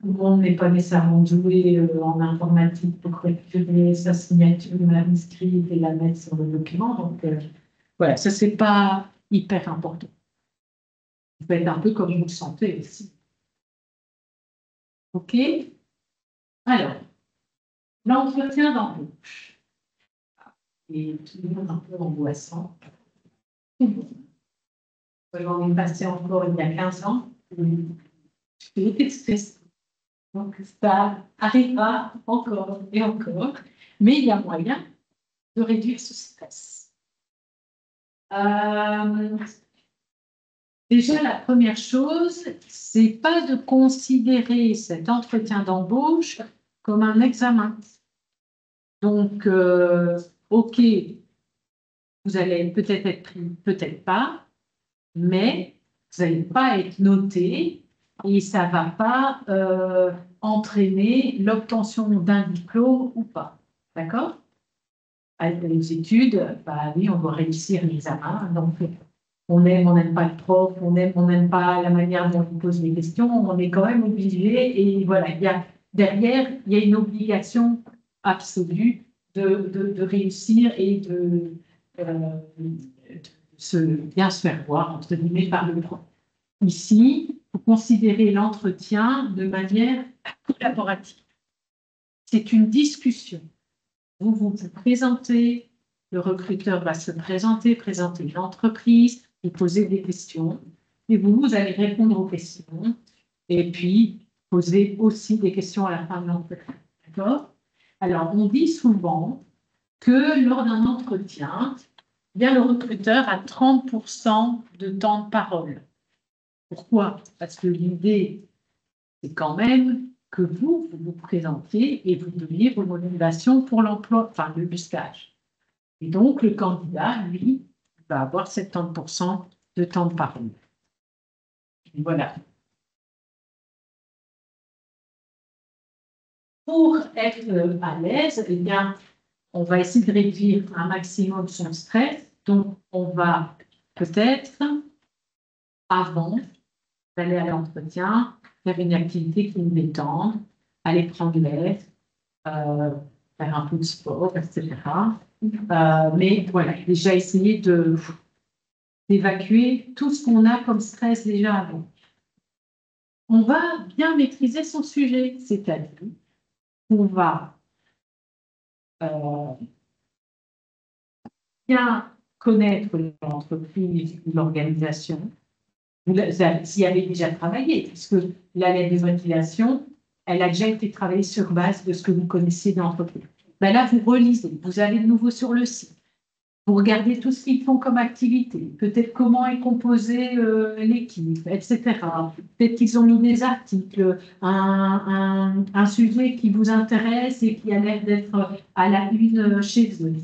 tout le monde n'est pas nécessairement doué en informatique pour récupérer sa signature manuscrite et la mettre sur le document. Donc, voilà, ça, c'est pas hyper important. Vous faites un peu comme vous le sentez aussi. OK? Alors, l'entretien d'embauche. Et tout le monde un peu angoissant. J'en ai passé encore il y a 15 ans. J'étais stressée. Donc, ça arrivera encore et encore. Mais il y a moyen de réduire ce stress. Déjà, la première chose, c'est pas de considérer cet entretien d'embauche comme un examen. Donc, OK, vous allez peut-être être pris, peut-être pas, mais vous n'allez pas être noté et ça ne va pas entraîner l'obtention d'un diplôme ou pas. D'accord? Avec les études, bah oui, on doit réussir l'examen. Donc, on n'aime pas le prof, on n'aime pas la manière dont il pose les questions, on est quand même obligé. Et voilà, derrière, il y a une obligation absolue de réussir et bien se faire voir, entre guillemets, par le prof. Ici, vous considérez l'entretien de manière collaborative. C'est une discussion. Vous vous présentez, le recruteur va se présenter l'entreprise, vous posez des questions, et vous allez répondre aux questions, et puis poser aussi des questions à la fin de l'entretien. D'accord? Alors, on dit souvent que lors d'un entretien, bien, le recruteur a 30% de temps de parole. Pourquoi? Parce que l'idée, c'est quand même que vous vous présentiez et vous donniez vos motivations pour l'emploi, enfin le stage. Et donc, le candidat, lui, va avoir 70% de temps de parole. Voilà. Pour être à l'aise, eh bien, on va essayer de réduire un maximum son stress. Donc, on va peut-être, avant d'aller à l'entretien, faire une activité qui nous détende, aller prendre l'air, faire un peu de sport, etc. Mais voilà, déjà essayer d'évacuer tout ce qu'on a comme stress déjà avant. On va bien maîtriser son sujet, c'est-à-dire qu'on va bien connaître l'entreprise ou l'organisation. Vous y avez déjà travaillé, puisque la lettre de motivation, elle a déjà été travaillée sur base de ce que vous connaissez de l'entreprise. Ben là, vous relisez, vous allez de nouveau sur le site. Vous regardez tout ce qu'ils font comme activité, peut-être comment est composée l'équipe, etc. Peut-être qu'ils ont mis des articles, un sujet qui vous intéresse et qui a l'air d'être à la une chez eux.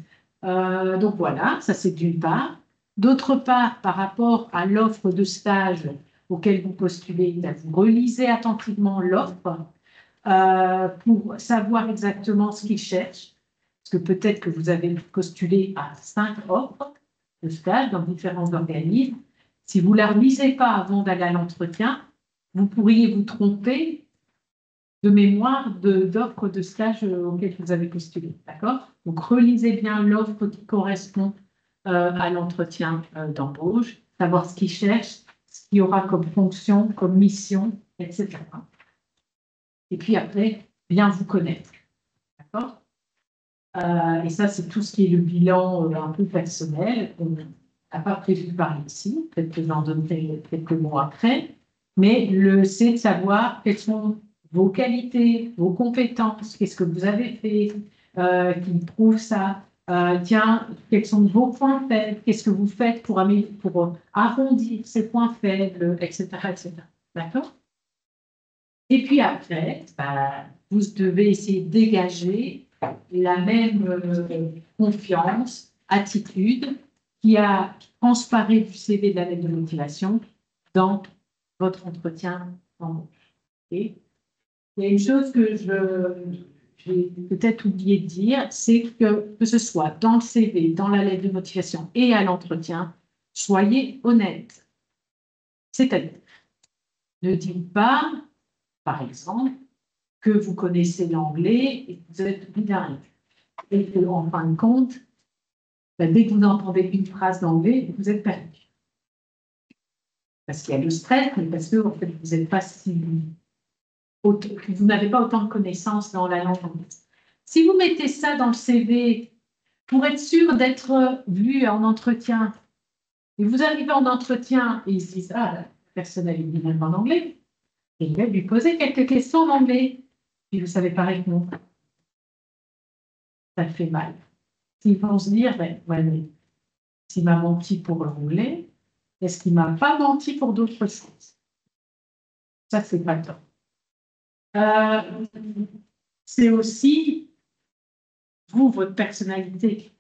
Donc voilà, ça c'est d'une part. D'autre part, par rapport à l'offre de stage auquel vous postulez, vous relisez attentivement l'offre pour savoir exactement ce qu'ils cherchent. Parce que peut-être que vous avez postulé à 5 offres de stage dans différents organismes. Si vous ne la relisez pas avant d'aller à l'entretien, vous pourriez vous tromper de mémoire d'offres de stage auxquelles vous avez postulé. D'accord? Donc, relisez bien l'offre qui correspond à l'entretien d'embauche, savoir ce qu'ils cherchent, ce qu'il y aura comme fonction, comme mission, etc. Et puis après, bien vous connaître. D'accord? Et ça, c'est tout ce qui est le bilan un peu personnel. On n'a pas prévu de parler ici, peut-être que j'en donnerai quelques mots après. Mais c'est de savoir quelles sont vos qualités, vos compétences, qu'est-ce que vous avez fait qui prouve ça. Tiens, quels sont vos points faibles, qu'est-ce que vous faites pour arrondir ces points faibles, etc. etc. D'accord? Et puis après, vous devez essayer de dégager la même confiance, attitude qui a transparé du CV de la lettre de motivation dans votre entretien d'embauche. Okay. Il y a une chose que j'ai peut-être oublié de dire, c'est que ce soit dans le CV, dans la lettre de motivation et à l'entretien, soyez honnête. C'est-à-dire, ne dites pas, par exemple, que vous connaissez l'anglais et que vous êtes bilingue. Et qu'en fin de compte, dès que vous entendez une phrase d'anglais, vous êtes perdu. Parce qu'il y a le stress, mais parce que en fait, vous n'êtes pas si... Vous n'avez pas autant de connaissances dans la langue anglaise. Si vous mettez ça dans le CV pour être sûr d'être vu en entretien, et vous arrivez en entretien et ils se disent « Ah, la personne elle est bilingue en anglais », et il va lui poser quelques questions en anglais. Puis vous ne savez pas répondre. Ça fait mal. Ils vont se dire, ben, ouais, s'il m'a menti pour l'anglais, est-ce qu'il ne m'a pas menti pour d'autres choses? Ça, c'est pas top. C'est aussi, vous, votre personnalité.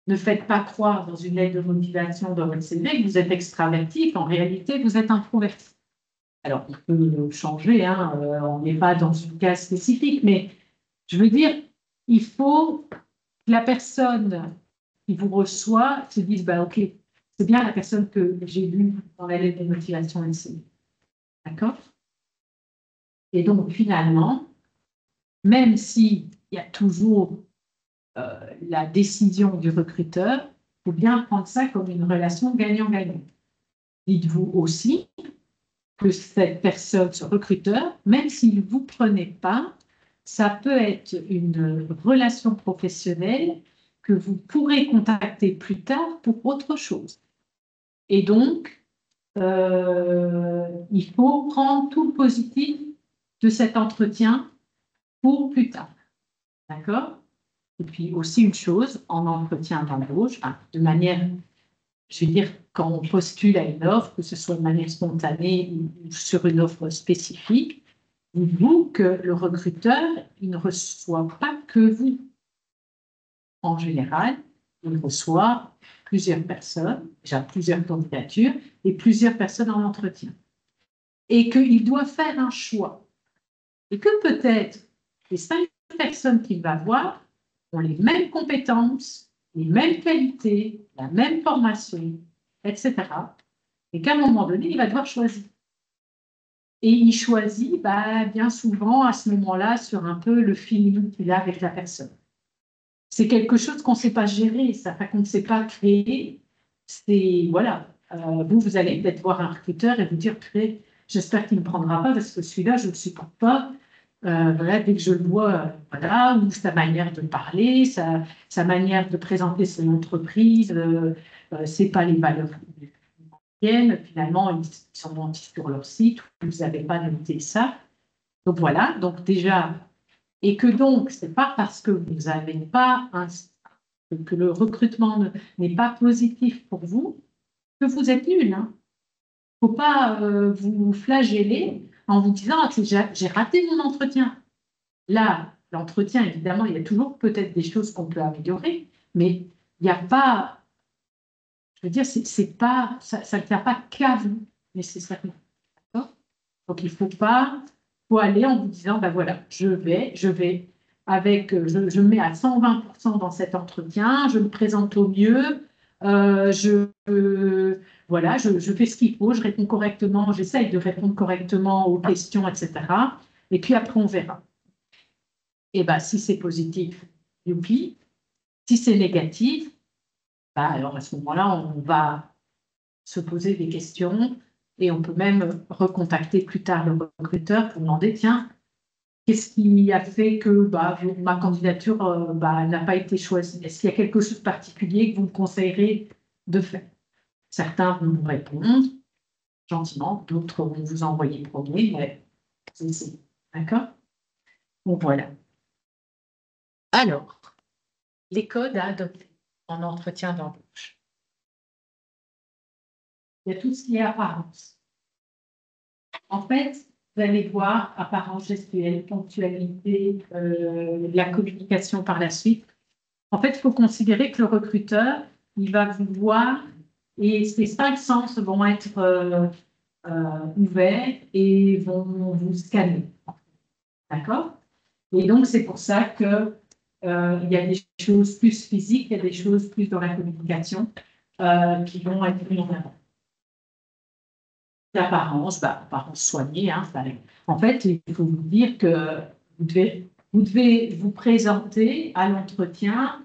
Ne faites pas croire dans une lettre de motivation dans votre CV que vous êtes extraverti, qu'en réalité, vous êtes introverti. Alors, il peut changer, hein, on n'est pas dans une case spécifique, mais je veux dire, il faut que la personne qui vous reçoit se dise, bah, OK, c'est bien la personne que j'ai vue dans la lettre de motivation ici. D'accord? Et donc, finalement, même s'il y a toujours la décision du recruteur, il faut bien prendre ça comme une relation gagnant-gagnant. Dites-vous aussi que cette personne, ce recruteur, même s'il ne vous prenait pas, ça peut être une relation professionnelle que vous pourrez contacter plus tard pour autre chose. Et donc, il faut prendre tout le positif de cet entretien pour plus tard. D'accord? Et puis aussi une chose, en entretien d'embauche, de manière, je veux dire, quand on postule à une offre, que ce soit de manière spontanée ou sur une offre spécifique, dites-vous que le recruteur, il ne reçoit pas que vous. En général, il reçoit plusieurs personnes, déjà plusieurs candidatures et plusieurs personnes en entretien. Et qu'il doit faire un choix. Et que peut-être les 5 personnes qu'il va voir ont les mêmes compétences, les mêmes qualités, la même formation, etc. Et qu'à un moment donné, il va devoir choisir. Et il choisit bien souvent à ce moment-là sur un peu le feeling qu'il a avec la personne. C'est quelque chose qu'on ne sait pas gérer, ça, qu'on ne sait pas créer. C'est, voilà, vous allez peut-être voir un recruteur et vous dire, j'espère qu'il ne me prendra pas parce que celui-là, je ne le supporte pas. Voilà, dès que je le vois, voilà, ou sa manière de parler, sa manière de présenter son entreprise, c'est pas les valeurs viennent. Finalement, ils sont mentis sur leur site, vous n'avez pas noté ça. Donc voilà, donc déjà, et que donc, ce n'est pas parce que vous n'avez pas que le recrutement n'est pas positif pour vous que vous êtes nul. Hein. Il ne faut pas vous flageller en vous disant ah, j'ai raté mon entretien. Là, l'entretien, évidemment, il y a toujours peut-être des choses qu'on peut améliorer, mais il n'y a pas, je veux dire, c'est pas, ça ne tient pas qu'à vous nécessairement. Donc, il faut pas, faut aller en vous disant, ben voilà, je vais avec, je me mets à 120% dans cet entretien, je me présente au mieux, voilà, je fais ce qu'il faut, je réponds correctement, j'essaye de répondre correctement aux questions, etc. Et puis après, on verra. Et ben, si c'est positif, youpi. Si c'est négatif, alors à ce moment-là, on va se poser des questions et on peut même recontacter plus tard le recruteur pour demander, tiens, qu'est-ce qui a fait que ma candidature n'a pas été choisie? Est-ce qu'il y a quelque chose de particulier que vous me conseillerez de faire? Certains vont vous répondre gentiment, d'autres vont vous envoyer promener, mais c'est d'accord? Bon, voilà. Alors, les codes à adopter en entretien d'embauche. Il y a tout ce qui est apparence. En fait, vous allez voir apparence gestuelle, ponctualité, la communication par la suite. En fait, il faut considérer que le recruteur, il va vous voir et ces 5 sens vont être ouverts et vont vous scanner. D'accord? Et donc, c'est pour ça que il y a des choses plus physiques, il y a des choses plus dans la communication qui vont être mises en avant. L'apparence, apparence soignée. Hein, en fait, il faut vous dire que vous devez vous présenter à l'entretien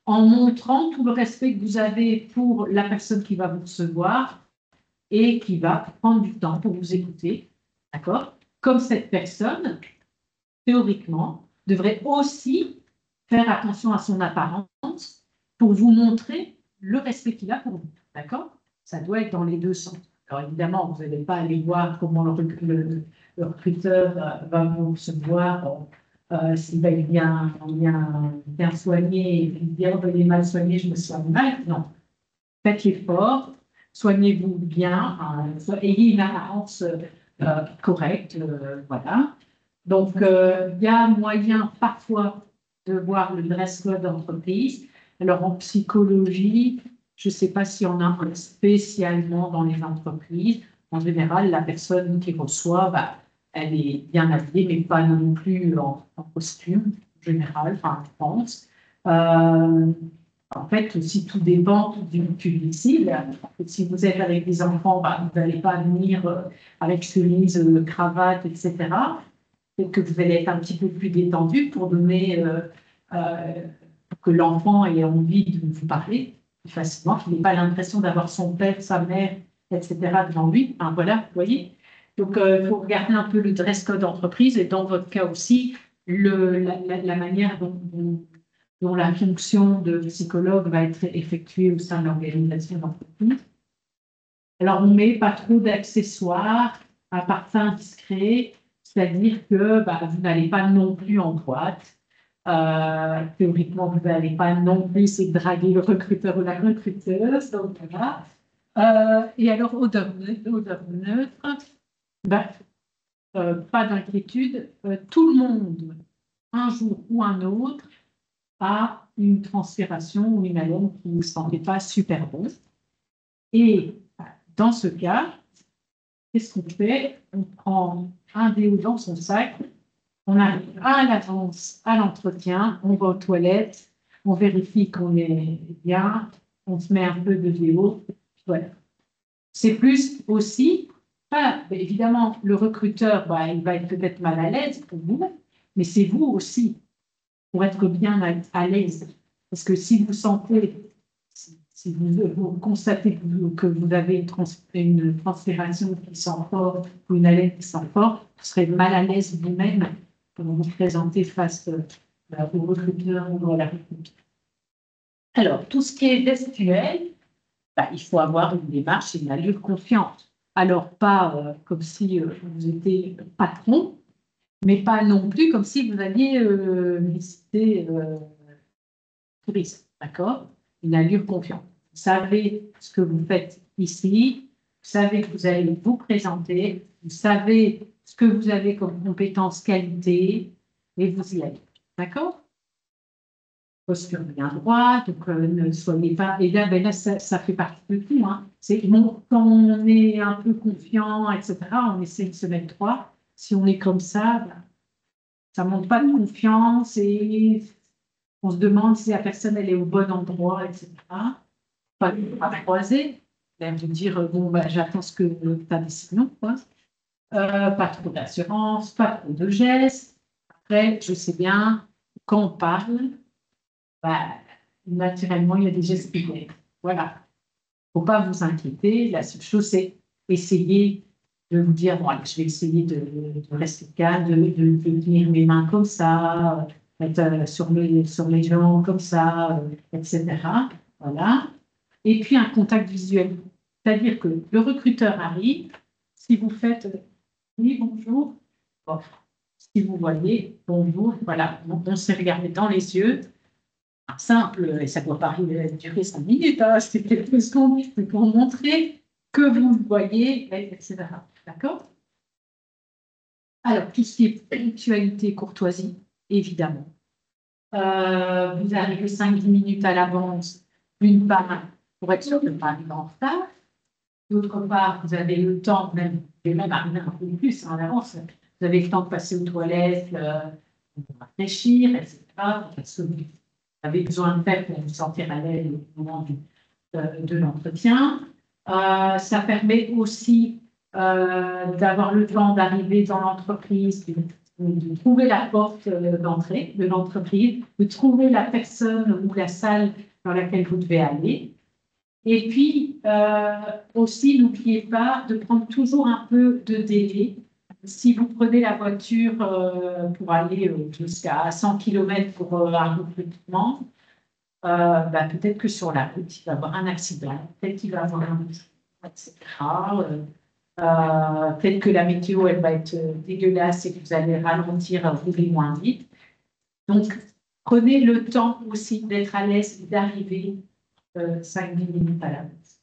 en montrant tout le respect que vous avez pour la personne qui va vous recevoir et qui va prendre du temps pour vous écouter. D'accord? Comme cette personne, théoriquement, devrait aussi faire attention à son apparence pour vous montrer le respect qu'il a pour vous. D'accord? Ça doit être dans les deux sens. Alors évidemment, vous n'allez pas aller voir comment le recruteur va vous recevoir, s'il va être bien soigné, et dire il est mal soigné, je me soigne mal. Non. Faites l'effort, soignez-vous bien, ayez une apparence correcte. Voilà. Donc, il y a moyen parfois de voir le dress code d'entreprise. Alors, en psychologie, je ne sais pas s'il y en a un spécialement dans les entreprises. En général, la personne qui reçoit, elle est bien habillée, mais pas non plus en costume, en général, enfin, je pense. En fait, aussi, tout dépend du publicité. Si vous êtes avec des enfants, vous n'allez pas venir avec chemise, cravate, etc. Et que vous allez être un petit peu plus détendu pour donner, pour que l'enfant ait envie de vous parler plus facilement, qu'il n'ait pas l'impression d'avoir son père, sa mère, etc. devant lui. Enfin, voilà, vous voyez. Donc, il faut regarder un peu le dress code d'entreprise et dans votre cas aussi, la manière dont la fonction de psychologue va être effectuée au sein de l'organisation d'entreprise. Alors, on ne met pas trop d'accessoires, un parfum discret, c'est-à-dire que vous n'allez pas non plus en boîte. Théoriquement, vous n'allez pas non plus essayer de draguer le recruteur ou la recruteuse. Donc, voilà. Et alors, odeur neutre, pas d'inquiétude. Tout le monde, un jour ou un autre, a une transpiration ou une haleine qui ne sentait pas super bon. Et dans ce cas, qu'est-ce qu'on fait? On prend un déo dans son sac, on arrive à l'avance à l'entretien, on va aux toilettes, on vérifie qu'on est bien, on se met un peu de déo. Voilà. C'est plus aussi, évidemment, le recruteur, il va être peut-être mal à l'aise pour vous, mais c'est vous aussi pour être bien à l'aise. Parce que si vous sentez, si vous constatez que vous avez une transpiration qui sent fort ou une haleine qui sent fort, vous serez mal à l'aise vous-même pour vous présenter face au recruteur ou à la recruteuse. Alors, tout ce qui est gestuel, il faut avoir une démarche et une allure confiante. Alors, pas comme si vous étiez patron, mais pas non plus comme si vous alliez visiter touriste, d'accord? Une allure confiante. Vous savez ce que vous faites ici, vous savez que vous allez vous présenter, vous savez ce que vous avez comme compétences, qualité, et vous y allez, d'accord? Posture bien droite, donc ne soyez pas... Et là, ça fait partie de tout. Hein. Quand on est un peu confiant, etc., on essaie de se mettre droit. Si on est comme ça ne montre pas de confiance et on se demande si la personne elle est au bon endroit, etc. Pas croiser, elle vous dire j'attends ce que tu as décidé, non, quoi. Pas trop d'assurance, pas trop de gestes. Après, je sais bien, quand on parle, naturellement, il y a des gestes qui viennent. Voilà. Il ne faut pas vous inquiéter. La seule chose, c'est essayer de vous dire, je vais essayer de rester calme, de tenir mes mains comme ça, être sur les jambes comme ça, etc. Voilà. Et puis, un contact visuel. C'est-à-dire que le recruteur arrive, si vous faites « oui, bonjour », si vous voyez « bonjour », voilà, on s'est regardé dans les yeux, simple, et ça ne doit pas durer 5 minutes, hein, c'est quelques secondes pour montrer que vous voyez, etc. D'accord? Alors, tout ce qui est ponctualité, courtoisie, évidemment. Vous arrivez 5-10 minutes à l'avance, d'une part, pour être sûr de ne pas arriver en retard. D'autre part, vous avez le temps, même arriver un peu plus en avance, vous avez le temps de passer aux toilettes, de réfléchir, etc. Parce que vous avez besoin de faire pour vous sentir à l'aise au moment de l'entretien. Ça permet aussi d'avoir le temps d'arriver dans l'entreprise, de trouver la porte d'entrée de l'entreprise, de trouver la personne ou la salle dans laquelle vous devez aller. Et puis, aussi, n'oubliez pas de prendre toujours un peu de délai. Si vous prenez la voiture pour aller jusqu'à 100 km pour un recrutement, peut-être que sur la route, il va y avoir un accident, peut-être qu'il va y avoir un etc. Peut-être que la météo, elle va être dégueulasse et que vous allez ralentir, rouler moins vite. Donc, prenez le temps aussi d'être à l'aise et d'arriver 5-10 minutes à l'avance.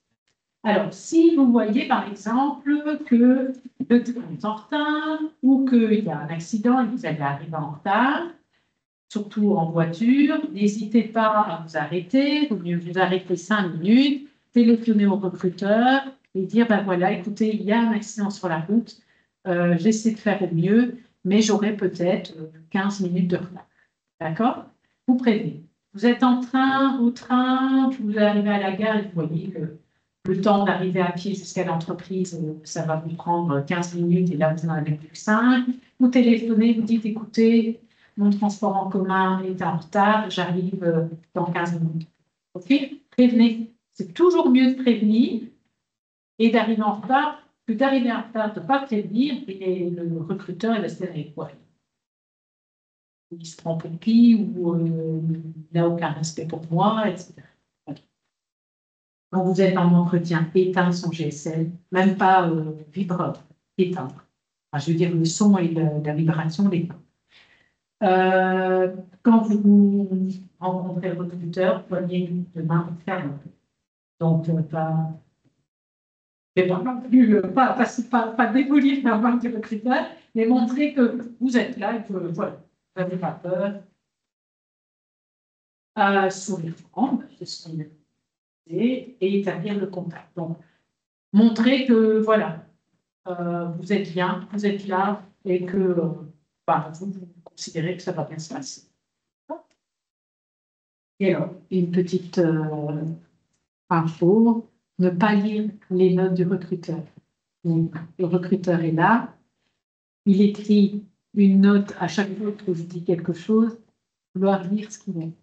Alors, si vous voyez par exemple que le train est en retard ou qu'il y a un accident et que vous allez arriver en retard, surtout en voiture, n'hésitez pas à vous arrêter, il vaut mieux vous arrêter 5 minutes, téléphoner au recruteur et dire, ben voilà, écoutez, il y a un accident sur la route, j'essaie de faire au mieux, mais j'aurai peut-être 15 minutes de retard. D'accord? Vous prévenez. Vous êtes en train, au train, vous arrivez à la gare et vous voyez que le temps d'arriver à pied jusqu'à l'entreprise, ça va vous prendre 15 minutes et là, vous n'en avez plus que 5. Vous téléphonez, vous dites, écoutez, mon transport en commun est en retard, j'arrive dans 15 minutes. OK? Prévenez. C'est toujours mieux de prévenir et d'arriver en retard que d'arriver en retard, de ne pas prévenir et le recruteur, il va se dire, ouais, il se prend pour qui ou il n'a aucun respect pour moi, etc. Voilà. Quand vous êtes en entretien, éteindre son GSM, même pas vibreur, éteindre. Enfin, je veux dire, le son et la vibration, l'éteindre. Quand vous rencontrez le recruteur, poignée de main ferme. Donc, pas non plus, pas démolir la main du recruteur, mais montrer que vous êtes là et que voilà, vous n'avez pas peur. Sourire franc, c'est ce qu'on et établir le contact. Donc, montrer que voilà, vous êtes bien, vous êtes là et que vous considérez que ça va bien se passer. Et alors, une petite info, ne pas lire les notes du recruteur. Donc, le recruteur est là, il écrit une note à chaque fois que je dis quelque chose, vouloir lire ce qu'il est.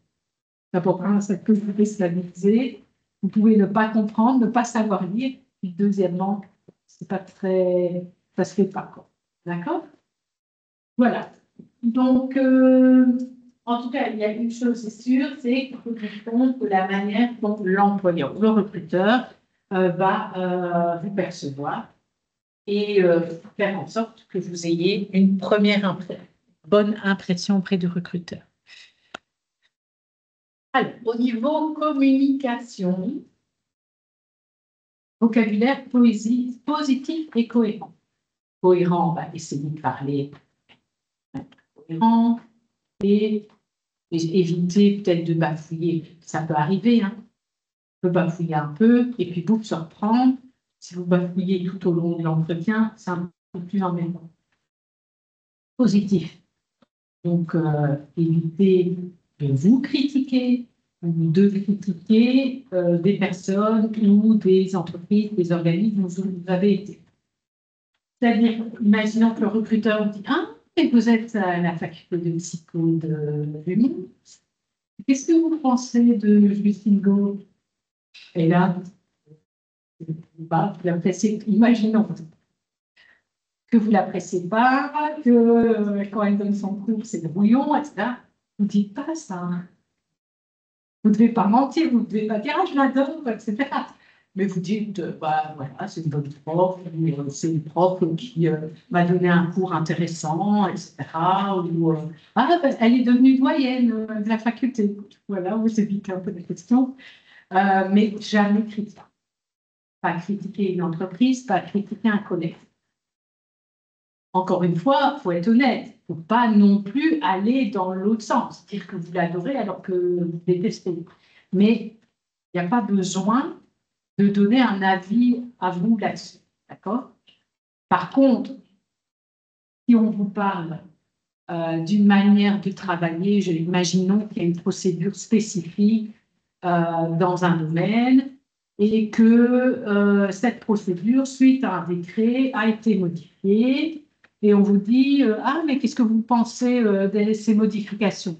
D'abord, ça peut vous déstabiliser, vous pouvez ne pas comprendre, ne pas savoir lire, puis deuxièmement, c'est pas très, ça se fait pas, quoi. D'accord? Voilà. Donc, en tout cas, il y a une chose, c'est sûr, c'est qu'il faut tenir compte de la manière dont l'employeur, le recruteur, va vous percevoir et faire en sorte que vous ayez une bonne impression auprès du recruteur. Alors, au niveau communication, vocabulaire positif et cohérent. Cohérent, on va essayer de parler cohérent et éviter peut-être de bafouiller. Ça peut arriver, hein. On peut bafouiller un peu et puis vous se reprendre. Si vous bafouillez tout au long de l'entretien, c'est un peu plus embêtant. Positif. Donc, évitez de vous critiquer ou de critiquer des personnes ou des entreprises, des organismes où vous avez été. C'est-à-dire, imaginons que le recruteur vous dit « Ah, et vous êtes à la faculté de psycho de Lyon. Qu'est-ce que vous pensez de Justine Go ?» Et là, imaginons que vous ne l'appréciez pas, que quand elle donne son cours, c'est brouillon, etc. Vous ne dites pas ça. Vous ne devez pas mentir, vous ne devez pas dire « Ah, je l'adore », etc. Mais vous dites voilà, c'est une bonne prof, c'est une prof qui m'a donné un cours intéressant, etc. Ou elle est devenue doyenne de la faculté. Voilà, vous évitez un peu la question. Mais jamais critiquer. Pas critiquer une entreprise, pas critiquer un collègue. encore une fois, il faut être honnête. Il ne faut pas non plus aller dans l'autre sens, dire que vous l'adorez alors que vous détestez. Mais il n'y a pas besoin de donner un avis à vous là-dessus. D'accord? Par contre, si on vous parle d'une manière de travailler, imaginons qu'il y a une procédure spécifique dans un domaine et que cette procédure, suite à un décret, a été modifiée et on vous dit ah, mais qu'est-ce que vous pensez de ces modifications?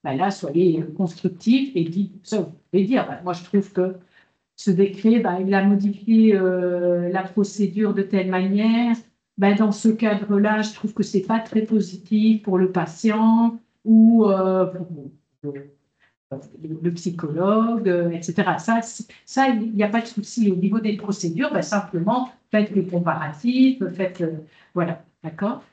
Ben là, soyez constructif et dites ça. Vous pouvez dire ben, moi, je trouve que ce décret, ben, il a modifié la procédure de telle manière. Ben, dans ce cadre-là, je trouve que ce n'est pas très positif pour le patient ou pour le psychologue, etc. Ça, il n'y a pas de souci. Au niveau des procédures, ben, simplement, faites le comparatif, faites, voilà, d'accord.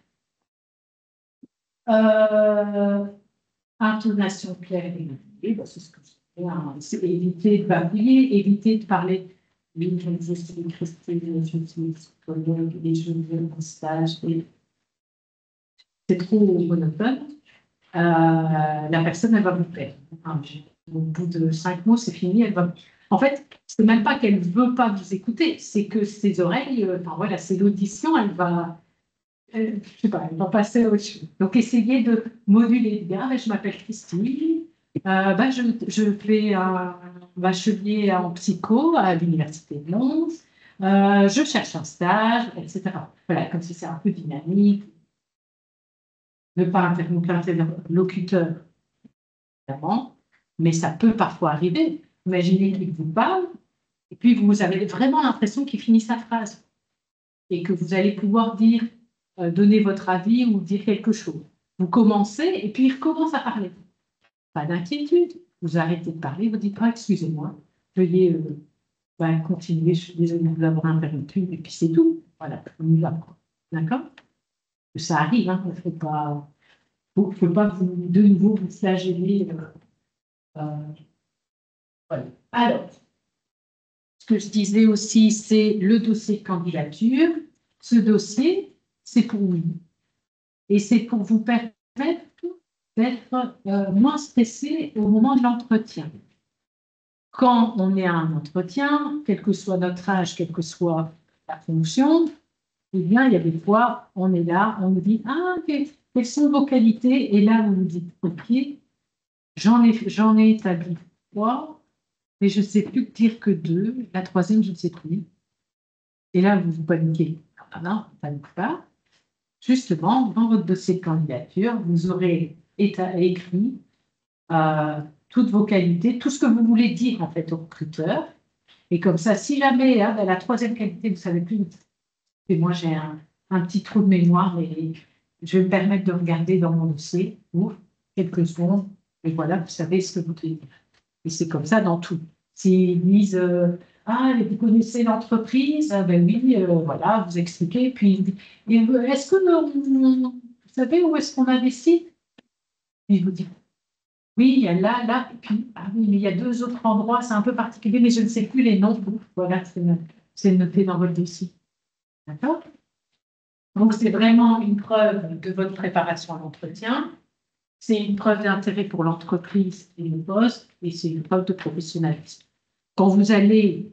Intonation claire et limitée, ben, c'est ce que je fais, hein. C'est éviter de babiller, éviter de parler. Oui, je suis Christine, je suis psychologue et je veux un stage. C'est trop monotone. La personne, elle va vous perdre. Enfin, au bout de 5 mots, c'est fini. Elle va... En fait, c'est même pas qu'elle veut pas vous écouter, c'est que ses oreilles, enfin voilà, c'est l'audition, elle va, je sais pas, elle va passer à autre chose. Donc, essayez de moduler. Dire, ah, ben, je m'appelle Christine, ben, je fais un bachelier en psycho à l'Université de Londres, je cherche un stage, etc. Voilà, comme si c'est un peu dynamique, ne pas interrompre l'interlocuteur évidemment, mais ça peut parfois arriver. Imaginez qu'il vous parle, et puis vous avez vraiment l'impression qu'il finit sa phrase, et que vous allez pouvoir dire, donner votre avis ou dire quelque chose. Vous commencez, et puis il recommence à parler. Pas d'inquiétude, vous arrêtez de parler, vous dites, ah, excusez-moi, veuillez continuer, je suis désolée de vous avoir interrompu, et puis c'est tout. Voilà, on y va. D'accord? Ça arrive, hein, il ne faut pas vous, de nouveau vous flageller. Voilà. Alors, ce que je disais aussi, c'est le dossier de candidature. Ce dossier, c'est pour vous. Et c'est pour vous permettre d'être moins stressé au moment de l'entretien. Quand on est à un entretien, quel que soit notre âge, quelle que soit la fonction, eh bien, il y a des fois, on est là, on nous dit, ah, quelles sont vos qualités? Et là, vous nous dites, OK, j'en ai établi 3, mais je ne sais plus dire que 2. La troisième, je ne sais plus. Et là, vous vous paniquez. Ah non, on ne panique pas. Justement, dans votre dossier de candidature, vous aurez écrit toutes vos qualités, tout ce que vous voulez dire en fait au recruteur. Et comme ça, si jamais la troisième qualité, vous ne savez plus, et moi j'ai un petit trou de mémoire, mais je vais me permettre de regarder dans mon dossier pour quelques secondes. Et voilà, vous savez ce que vous devez dire. Et c'est comme ça dans tout. S'ils disent ah, vous connaissez l'entreprise, ben oui, voilà, vous expliquez. Puis, est-ce que vous savez où est-ce qu'on a des sites? Et je vous dis oui, il y a là, là, et puis ah oui, mais il y a 2 autres endroits, c'est un peu particulier, mais je ne sais plus les noms. Voilà, c'est noté dans votre dossier. D'accord? Donc, c'est vraiment une preuve de votre préparation à l'entretien. C'est une preuve d'intérêt pour l'entreprise et le poste, et c'est une preuve de professionnalisme. Quand vous allez,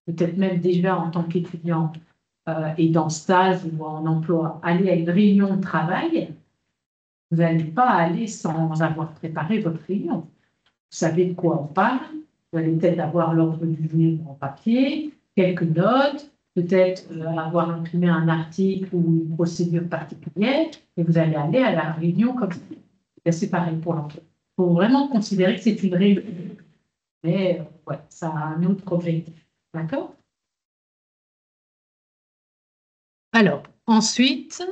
peut-être même déjà en tant qu'étudiant et dans stage ou en emploi, aller à une réunion de travail, vous n'allez pas aller sans avoir préparé votre réunion. Vous savez de quoi on parle, vous allez peut-être avoir l'ordre du jour en papier, quelques notes, peut-être avoir imprimé un article ou une procédure particulière, et vous allez aller à la réunion comme ça. C'est pareil pour l'entreprise. Il faut vraiment considérer que c'est une réunion. Mais ouais, ça a un autre objectif. D'accord? Alors, ensuite,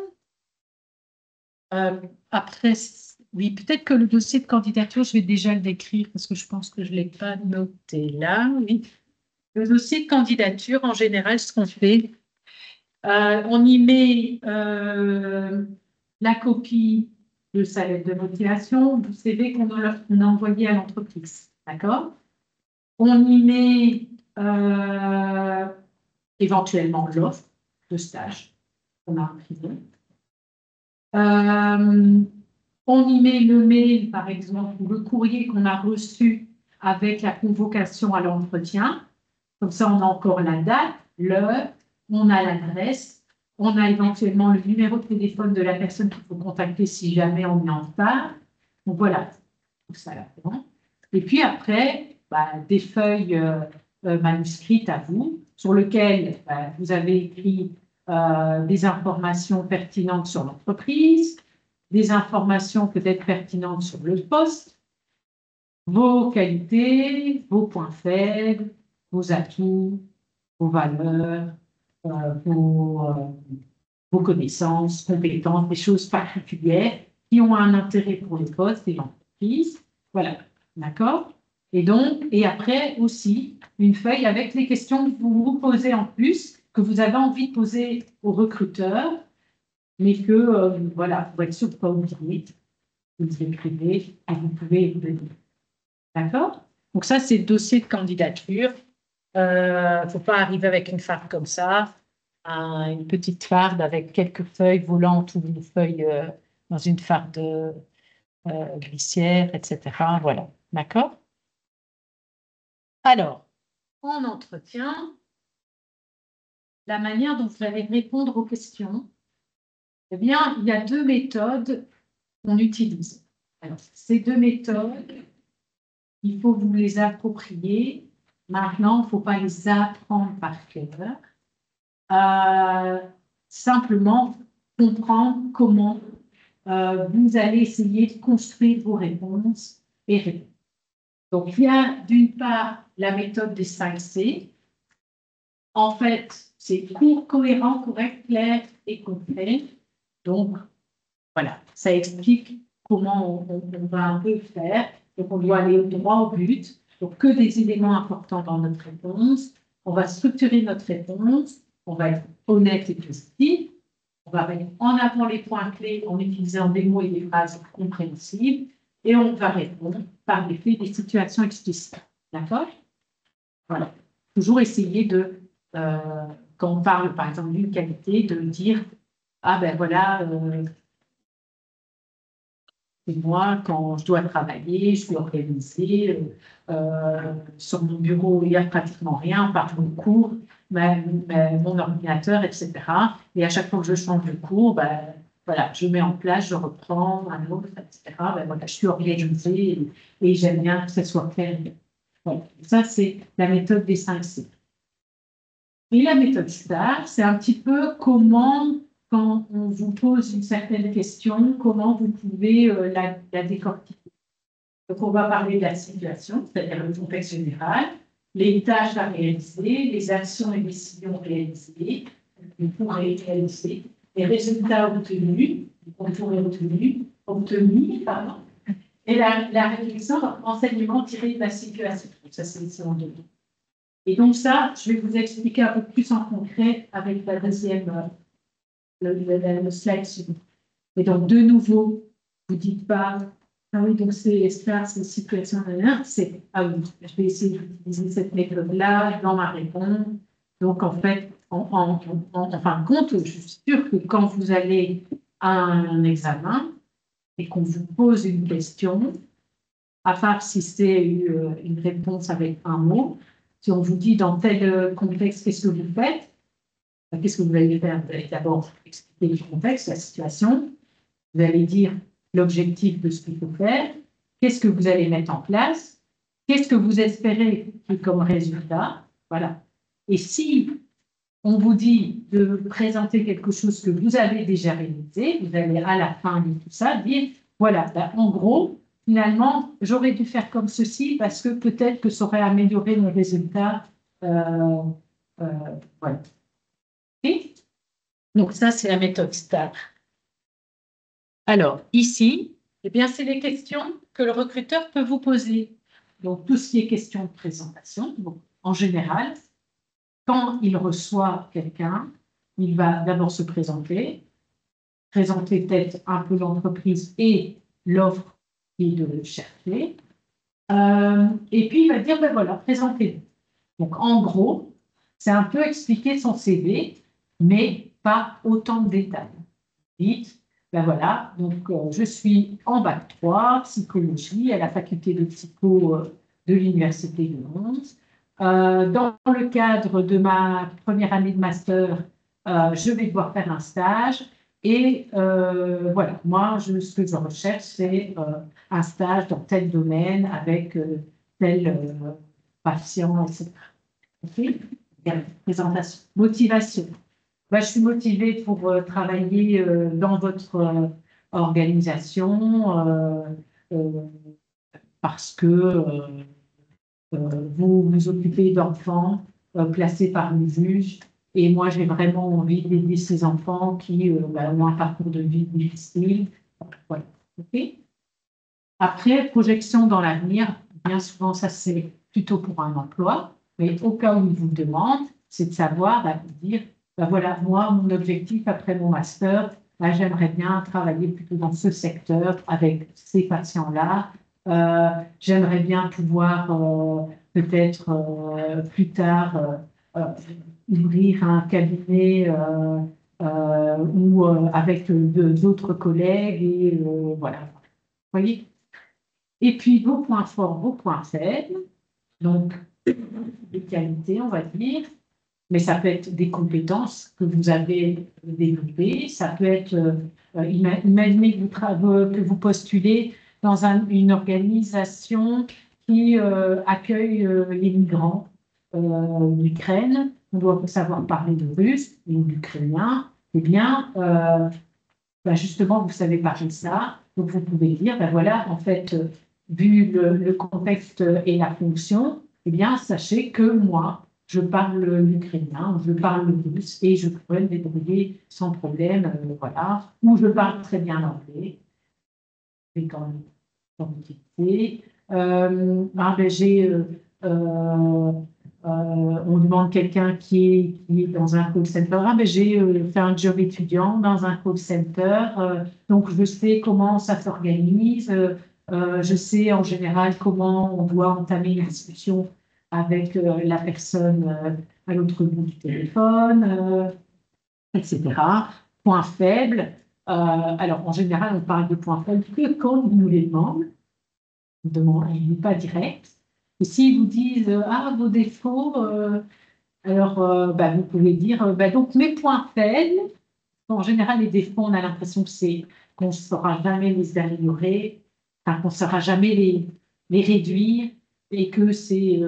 après, oui, peut-être que le dossier de candidature, je vais déjà le décrire parce que je pense que je ne l'ai pas noté là. Oui. Le dossier de candidature, en général, ce qu'on fait, on y met la copie de sa lettre de motivation, du CV qu'on a envoyé à l'entreprise. D'accord? On y met éventuellement l'offre de stage qu'on a imprimée. On y met le mail, par exemple, ou le courrier qu'on a reçu avec la convocation à l'entretien. Comme ça, on a encore la date, l'heure, on a l'adresse, on a éventuellement le numéro de téléphone de la personne qu'il faut contacter si jamais on est en retard. Donc voilà, tout ça là-dedans. Et puis après, des feuilles manuscrites à vous, sur lesquelles vous avez écrit des informations pertinentes sur l'entreprise, des informations peut-être pertinentes sur le poste, vos qualités, vos points faibles, vos atouts, vos valeurs, vos connaissances, compétences, des choses particulières qui ont un intérêt pour le poste et l'entreprise. Voilà, d'accord? Et donc, et après aussi, une feuille avec les questions que vous vous posez en plus, que vous avez envie de poser aux recruteurs, mais que, voilà, pour être sûr de ne pas oublier, vous écrivez et vous pouvez le dire. D'accord? Donc ça, c'est le dossier de candidature. Il ne faut pas arriver avec une farde comme ça, une petite farde avec quelques feuilles volantes ou une feuille dans une farde glissière, etc. Voilà, d'accord? Alors, en entretien, la manière dont vous allez répondre aux questions, eh bien, il y a deux méthodes qu'on utilise. Alors, ces deux méthodes, il faut vous les approprier. Maintenant, il ne faut pas les apprendre par cœur. Simplement comprendre comment vous allez essayer de construire vos réponses et répondre. Donc, il y a d'une part la méthode des 5 C. En fait, c'est court, cohérent, correct, clair et concret. Donc, voilà, ça explique comment on va un peu faire. Donc, on doit aller droit au but. Donc, que des éléments importants dans notre réponse. On va structurer notre réponse. On va être honnête et positif. On va mettre en avant les points clés en utilisant des mots et des phrases compréhensibles. Et on va répondre par des faits, des situations explicites. D'accord? Voilà. Toujours essayer de, quand on parle par exemple d'une qualité, de dire, ah ben voilà, et moi, quand je dois travailler, je suis organisée. Sur mon bureau, il n'y a pratiquement rien, par mon cours, mon ordinateur, etc. Et à chaque fois que je change de cours, voilà, je mets en place, je reprends un autre, etc. Voilà, je suis organisée et j'aime bien que ce soit clair. Voilà. Ça, c'est la méthode des 5 C. Et la méthode STAR, c'est un petit peu comment, quand on vous pose une certaine question, comment vous pouvez la décortiquer. Donc, on va parler de la situation, c'est-à-dire le contexte général, les tâches à réaliser, les actions et décisions réalisées, vous pourrez réaliser, les résultats obtenus, pardon, et la réflexion, enseignement tiré de la situation. Donc, ça, c'est en deux. Et donc ça, je vais vous expliquer un peu plus en concret avec la deuxième, le slide suivant. Et donc, de nouveau, vous ne dites pas, ah oui, donc c'est STAR, c'est situation, c'est, ah oui, je vais essayer d'utiliser cette méthode-là dans ma réponse. Donc, en fait, en fin de compte, je suis sûre que quand vous allez à un examen et qu'on vous pose une question, à part si c'est une réponse avec un mot, si on vous dit dans tel contexte, qu'est-ce que vous faites? Qu'est-ce que vous allez faire? Vous allez d'abord expliquer le contexte, la situation. Vous allez dire l'objectif de ce qu'il faut faire. Qu'est-ce que vous allez mettre en place? Qu'est-ce que vous espérez comme résultat? Voilà. Et si on vous dit de présenter quelque chose que vous avez déjà réalisé, vous allez à la fin de tout ça dire, voilà, en gros, finalement, j'aurais dû faire comme ceci parce que peut-être que ça aurait amélioré mon résultat. Voilà. Okay. Donc ça, c'est la méthode STAR. Alors, ici, eh bien, c'est les questions que le recruteur peut vous poser. Donc, tout ce qui est question de présentation, donc, en général, quand il reçoit quelqu'un, il va d'abord se présenter peut-être un peu l'entreprise et l'offre qu'il de chercher. Et puis, il va dire, ben voilà, présentez-vous. Donc, en gros, c'est un peu expliquer son CV, mais pas autant de détails. Dites, Ben voilà, donc je suis en bac 3, psychologie, à la faculté de psycho de l'Université de Mons. Dans le cadre de ma première année de master, je vais devoir faire un stage. Et voilà, moi, ce que je recherche, c'est un stage dans tel domaine avec tel patient, etc. OK? Bien, présentation. Motivation. Bah, je suis motivée pour travailler dans votre organisation euh, parce que vous vous occupez d'enfants placés par le juge et moi j'ai vraiment envie d'aider ces enfants qui bah, ont un parcours de vie difficile. Voilà. OK. Après, projection dans l'avenir, bien souvent ça c'est plutôt pour un emploi, mais au cas où ils vous demandent, c'est de savoir, bah, de dire ben voilà, moi, mon objectif après mon master, ben, j'aimerais bien travailler plutôt dans ce secteur avec ces patients-là. J'aimerais bien pouvoir peut-être plus tard ouvrir un cabinet ou avec d'autres collègues et voilà. Vous voyez? Et puis vos points forts, vos points faibles, donc des qualités, on va dire mais ça peut être des compétences que vous avez développées, ça peut être, imaginez que vous postulez dans une organisation qui accueille les migrants d'Ukraine, on doit savoir parler de russe ou d'ukrainien, eh bien, ben justement, vous savez parler de ça, donc vous pouvez dire, ben voilà, en fait, vu le contexte et la fonction, eh bien, sachez que moi, je parle l'ukrainien, je parle le russe et je pourrais me débrouiller sans problème, voilà, ou je parle très bien l'anglais, et quand vous quittez. Ben, j'ai on demande quelqu'un qui est dans un call center. Ah, ben, j'ai fait un job étudiant dans un call center, donc je sais comment ça s'organise. Je sais en général comment on doit entamer une discussion avec la personne à l'autre bout du téléphone, etc. Point faible. Alors, en général, on parle de points faibles que quand on nous les demande. Il n'est pas direct. Et s'ils vous disent ah, vos défauts, alors bah, vous pouvez dire bah, donc mes points faibles. En général, les défauts, on a l'impression que c'est qu'on ne saura jamais les améliorer, enfin, qu'on ne saura jamais les réduire et que c'est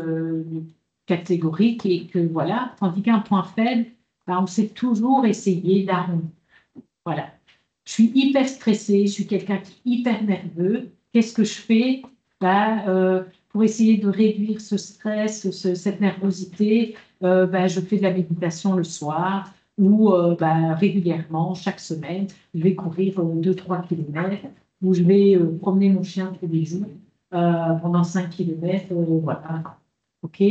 catégorique et que voilà. Tandis qu'un point faible, bah, on sait toujours essayer d'arrondir. Voilà. Je suis hyper stressée, je suis quelqu'un qui est hyper nerveux. Qu'est-ce que je fais? Bah, pour essayer de réduire ce stress, cette nervosité, bah, je fais de la méditation le soir ou bah, régulièrement, chaque semaine, je vais courir 2-3 kilomètres ou je vais promener mon chien tous les jours pendant 5 kilomètres. Voilà. OK?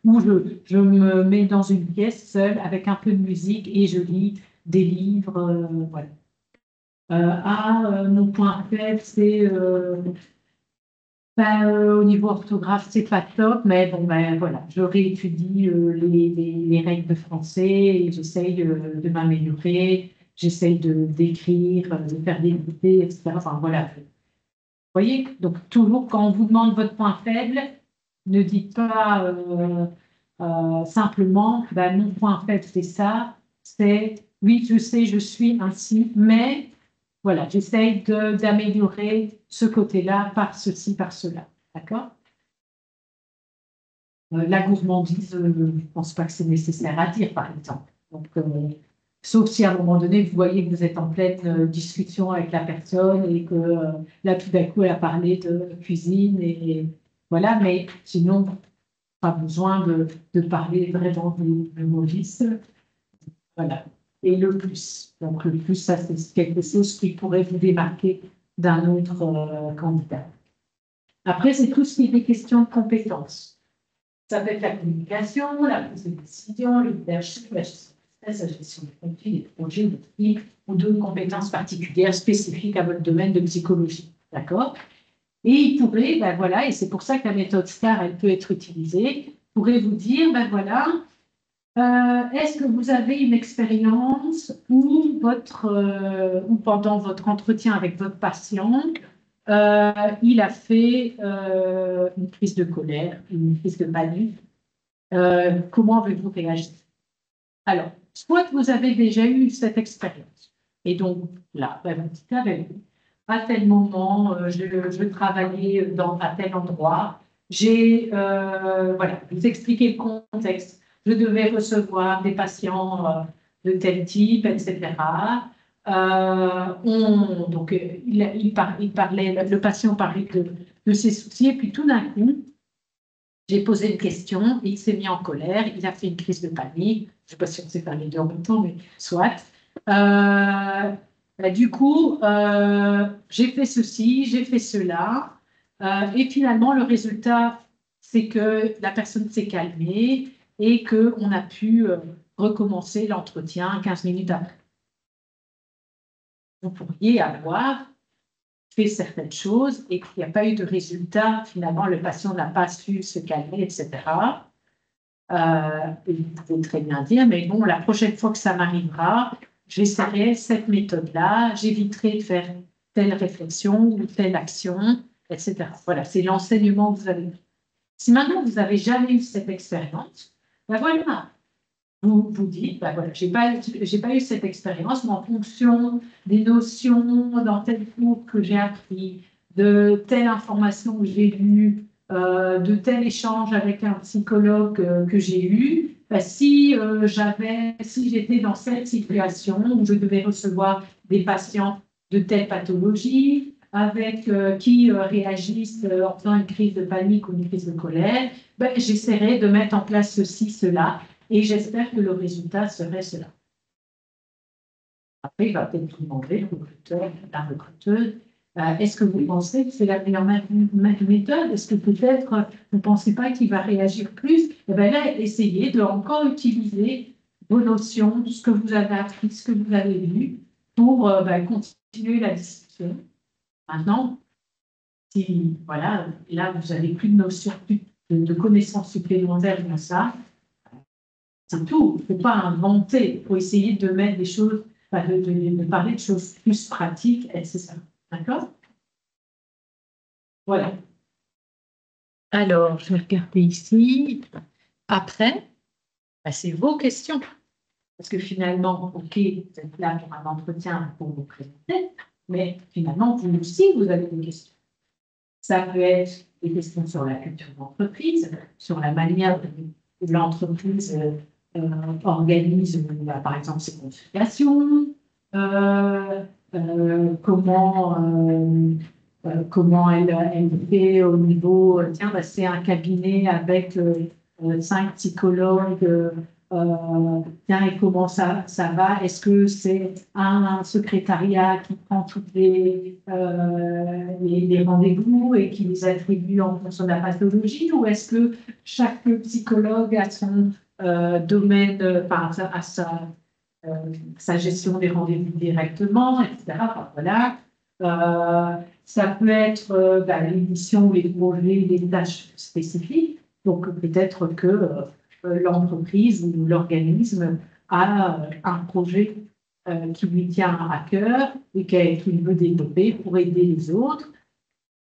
Ou je me mets dans une pièce seule avec un peu de musique et je lis des livres. Voilà. Mon point faible, c'est au niveau orthographe, c'est pas top, mais bon, ben, voilà, je réétudie les règles de français et j'essaye de m'améliorer, j'essaye d'écrire, de faire des dictées, etc. Enfin, voilà. Vous voyez, donc toujours quand on vous demande votre point faible, ne dites pas simplement, ben, mon point faible, c'est ça, c'est oui, je sais, je suis ainsi, mais voilà, j'essaye d'améliorer ce côté-là par ceci, par cela. D'accord? La gourmandise, je ne pense pas que c'est nécessaire à dire, par exemple. Donc, sauf si à un moment donné, vous voyez que vous êtes en pleine discussion avec la personne et que là, tout d'un coup, elle a parlé de cuisine et voilà, mais sinon, pas besoin de parler vraiment de novice. Voilà. Et le plus. Donc, le plus, ça, c'est quelque chose qui pourrait vous démarquer d'un autre candidat. Après, c'est tout ce qui est des questions de compétences. Ça peut être la communication, la prise de décision, le leadership, la gestion de stress, la gestion des conflits, des projets, des équipes, ou d'autres compétences particulières spécifiques à votre domaine de psychologie. D'accord? Et il pourrait, ben voilà, et c'est pour ça que la méthode STAR, elle peut être utilisée, pourrait vous dire, ben voilà, est-ce que vous avez une expérience où ou pendant votre entretien avec votre patient, il a fait une crise de colère, une crise de panique. Comment avez-vous réagi? Alors, soit vous avez déjà eu cette expérience, et donc là, vous dites avec vous, à tel moment, je travaillais à tel endroit, voilà, vous expliquez le contexte, je devais recevoir des patients de tel type, etc. Donc, il parlait, le patient parlait de ses soucis, et puis tout d'un coup, j'ai posé une question, il s'est mis en colère, il a fait une crise de panique. Je ne sais pas si on s'est parlé deux en même temps, mais soit. Du coup, j'ai fait ceci, j'ai fait cela. Et finalement, le résultat, c'est que la personne s'est calmée et qu'on a pu recommencer l'entretien 15 minutes après. Vous pourriez avoir fait certaines choses et qu'il n'y a pas eu de résultat, finalement, le patient n'a pas su se calmer, etc. Vous pouvez très bien dire, mais bon, la prochaine fois que ça m'arrivera, j'essaierai cette méthode-là, j'éviterai de faire telle réflexion ou telle action, etc. Voilà, c'est l'enseignement que vous avez. Si maintenant vous n'avez jamais eu cette expérience, ben voilà, vous dites, ben voilà, j'ai pas eu cette expérience, mais en fonction des notions dans tel cours que j'ai appris, de telle information que j'ai lue, de tel échange avec un psychologue que j'ai eu, ben si j'étais dans cette situation où je devais recevoir des patients de telle pathologie, avec qui réagissent en faisant une crise de panique ou une crise de colère, ben, j'essaierai de mettre en place ceci, cela, et j'espère que le résultat serait cela. Après, il va peut-être vous demander, le recruteur, la recruteuse, est-ce que vous pensez que c'est la meilleure méthode? Est-ce que peut-être vous ne pensez pas qu'il va réagir plus? Et bien là, essayez de encore utiliser vos notions, ce que vous avez appris, ce que vous avez lu, pour continuer la discussion. Maintenant, si voilà, là, vous n'avez plus de notions, plus de connaissances supplémentaires dans ça, c'est tout. Il ne faut pas inventer. Il faut essayer de mettre des choses, de parler de choses plus pratiques, etc. D'accord? Voilà. Alors, je vais regarder ici. Après, c'est vos questions. Parce que finalement, OK, vous êtes là pour un entretien pour vous présenter, mais finalement, vous aussi, vous avez des questions. Ça peut être des questions sur la culture d'entreprise, sur la manière dont l'entreprise organise, par exemple, ses consultations, comment elle fait au niveau, tiens, c'est un cabinet avec 5 psychologues, tiens, et comment ça va? Est-ce que c'est un secrétariat qui prend tous les rendez-vous et qui les attribue en fonction de la pathologie, ou est-ce que chaque psychologue a son domaine, à sa gestion des rendez-vous directement, etc. Enfin, voilà. Ça peut être l'émission ou les projets, les tâches spécifiques. Donc peut-être que l'entreprise ou l'organisme a un projet qui lui tient à cœur et qu'il veut développer pour aider les autres.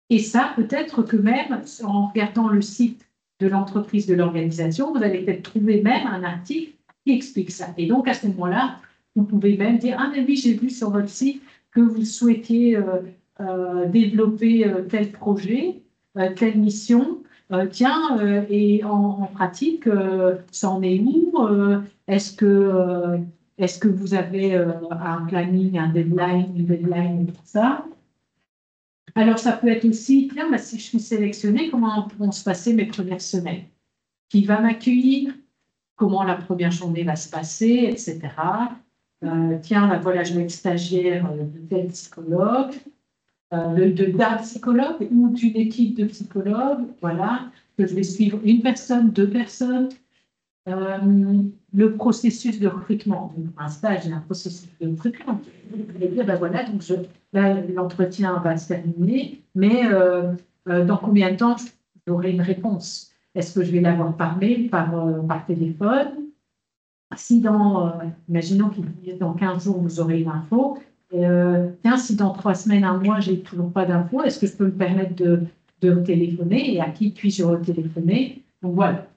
Et ça, peut-être que même en regardant le site de l'entreprise, de l'organisation, vous allez peut-être trouver même un article qui explique ça. Et donc, à ce moment-là, vous pouvez même dire, ah mais oui, j'ai vu sur votre site que vous souhaitiez développer tel projet, telle mission. Tiens, et en pratique, ça en est où? Est-ce que vous avez un planning, un deadline, une deadline, tout ça? Alors, ça peut être aussi, tiens, si je suis sélectionnée, comment vont se passer mes premières semaines? Qui va m'accueillir? Comment la première journée va se passer, etc. Tiens, voilà, je vais être stagiaire de tel psychologue, d'un psychologue ou d'une équipe de psychologues, voilà, que je vais suivre une personne, deux personnes. Le processus de recrutement, un stage et un processus de recrutement. Et dire, voilà, donc là, l'entretien va se terminer, mais dans combien de temps j'aurai une réponse? Est-ce que je vais l'avoir par mail, par téléphone? si imaginons qu'ils disent dans 15 jours, vous aurez une info, tiens, si dans 3 semaines, un mois, j'ai toujours pas d'info, est-ce que je peux me permettre de téléphoner et à qui puis-je retéléphoner? Donc voilà.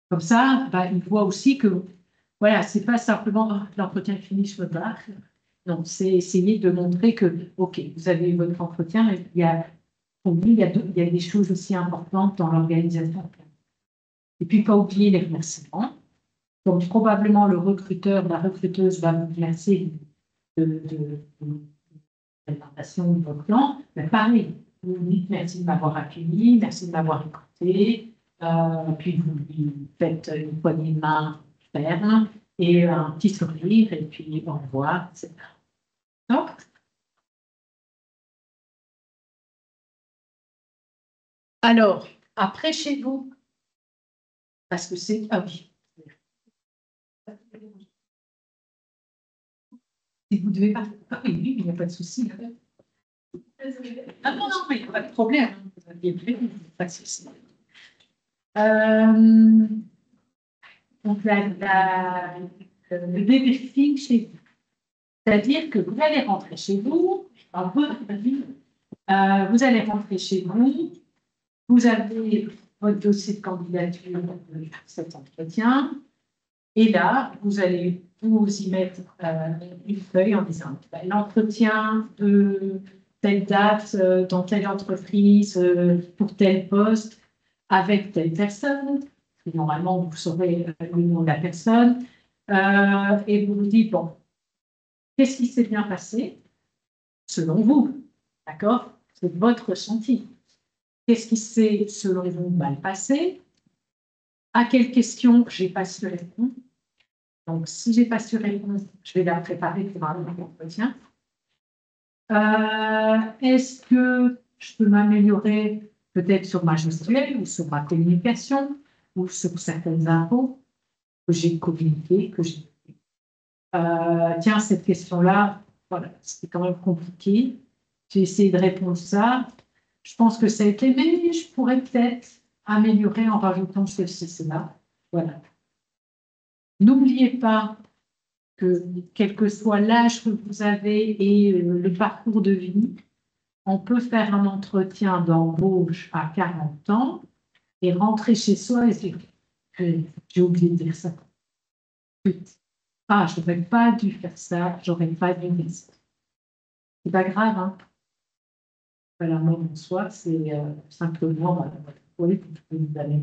Comme ça, ils voient aussi que, voilà, c'est pas simplement oh, l'entretien est fini, je me barre. Non, c'est essayer de montrer que, OK, vous avez eu votre entretien, mais pour lui, il y a des choses aussi importantes dans l'organisation. Et puis, pas oublier les remerciements. Donc, probablement, le recruteur, la recruteuse va vous remercier de présentation de votre plan. Mais pareil, vous dites merci de m'avoir accueilli, merci de m'avoir écouté, puis vous lui faites une poignée de main ferme et un petit sourire, et puis au revoir, etc. Donc, alors, après chez vous, parce que c'est... Ah oui. Si vous devez pas... Ah oui, oui, il n'y a pas de souci. Ah non, non, mais il n'y a pas de problème. Vous aviez prévu, pas de souci. Donc, le débriefing chez vous. C'est-à-dire que vous allez rentrer chez vous, vous allez rentrer chez vous, vous avez votre dossier de candidature de cet entretien, et là, vous allez vous y mettre une feuille en disant l'entretien de telle date, dans telle entreprise, pour tel poste, avec telle personne. Normalement, vous saurez le nom de la personne. Et vous vous dites, bon, qu'est-ce qui s'est bien passé selon vous? D'accord? C'est votre ressenti. Qu'est-ce qui s'est, selon vous, mal passé? À quelles questions j'ai pas su répondre? Donc, si j'ai pas su répondre, je vais la préparer pour un entretien. Est-ce que je peux m'améliorer peut-être sur ma gestuelle ou sur ma communication ou sur certaines infos que j'ai communiquées, que j'ai... tiens, cette question-là, voilà, c'était quand même compliqué. J'ai essayé de répondre ça. Je pense que ça a été, mais je pourrais peut-être améliorer en rajoutant ceci, cela. Voilà. N'oubliez pas que quel que soit l'âge que vous avez et le parcours de vie, on peut faire un entretien d'embauche à 40 ans et rentrer chez soi et se dire, j'ai oublié de dire ça. Ah, je n'aurais pas dû faire ça, j'aurais pas dû dire ça. C'est pas grave, hein. La mort en soi, c'est simplement, oui, vous avez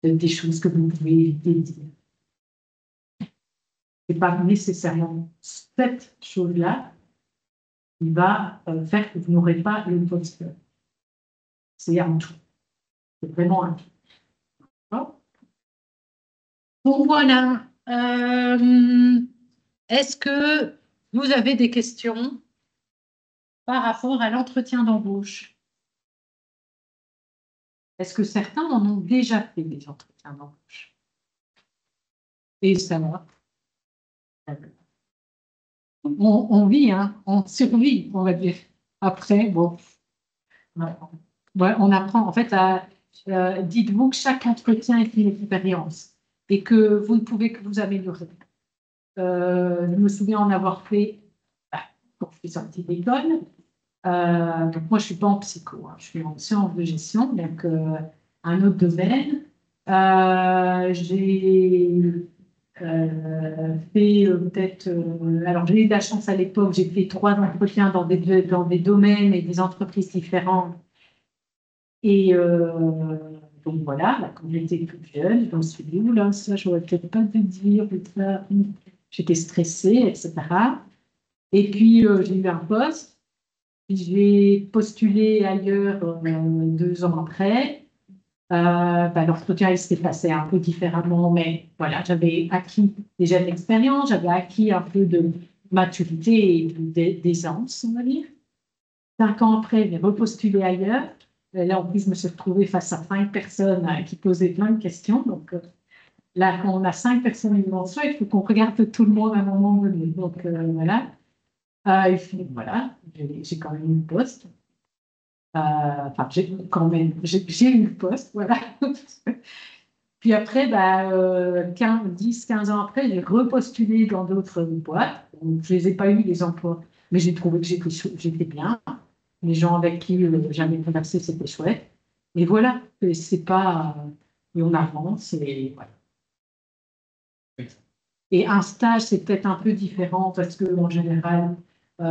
des choses que vous pouvez éviter de dire. C'est pas nécessairement cette chose-là qui va faire que vous n'aurez pas le poste. C'est un tout. C'est vraiment un tout. Bon, bon voilà. Est-ce que vous avez des questions par rapport à l'entretien d'embauche? Est-ce que certains en ont déjà fait des entretiens d'embauche? Et ça va. On vit, hein, on survit, on va dire. Après, bon, ouais, on apprend. En fait, dites-vous que chaque entretien est une expérience et que vous ne pouvez que vous améliorer. Je me souviens en avoir fait quand je suis sortie d'école. Donc, moi, je ne suis pas en psycho, hein, je suis en sciences de gestion, donc un autre domaine. J'ai fait peut-être. Alors, j'ai eu de la chance à l'époque, j'ai fait 3 entretiens dans des domaines et des entreprises différentes. Et donc, voilà, là, quand j'étais plus jeune, je me suis dit, oula, ça, j'aurais peut-être pas dû dire, ça. J'étais stressée, etc. Et puis, j'ai eu un poste, puis j'ai postulé ailleurs 2 ans après. L'entretien, il s'est passé un peu différemment, mais voilà, j'avais acquis déjà de l'expérience, j'avais acquis un peu de maturité et d'aisance, on va dire. 5 ans après, j'ai repostulé ailleurs. Et là, en plus, je me suis retrouvée face à 5 personnes qui posaient plein de questions. Donc, là, quand on a 5 personnes devant soi, il faut qu'on regarde tout le monde à un moment donné. Donc, voilà. Et puis, voilà, j'ai quand même eu le poste. Enfin, j'ai eu le poste, voilà. Puis après, 10, 15 ans après, j'ai repostulé dans d'autres boîtes. Donc, je ne les ai pas eu, les emplois, mais j'ai trouvé que j'étais bien. Les gens avec qui j'avais conversé, c'était chouette. Et voilà, et c'est pas... et on avance, et voilà. Et un stage, c'est peut-être un peu différent parce que en général,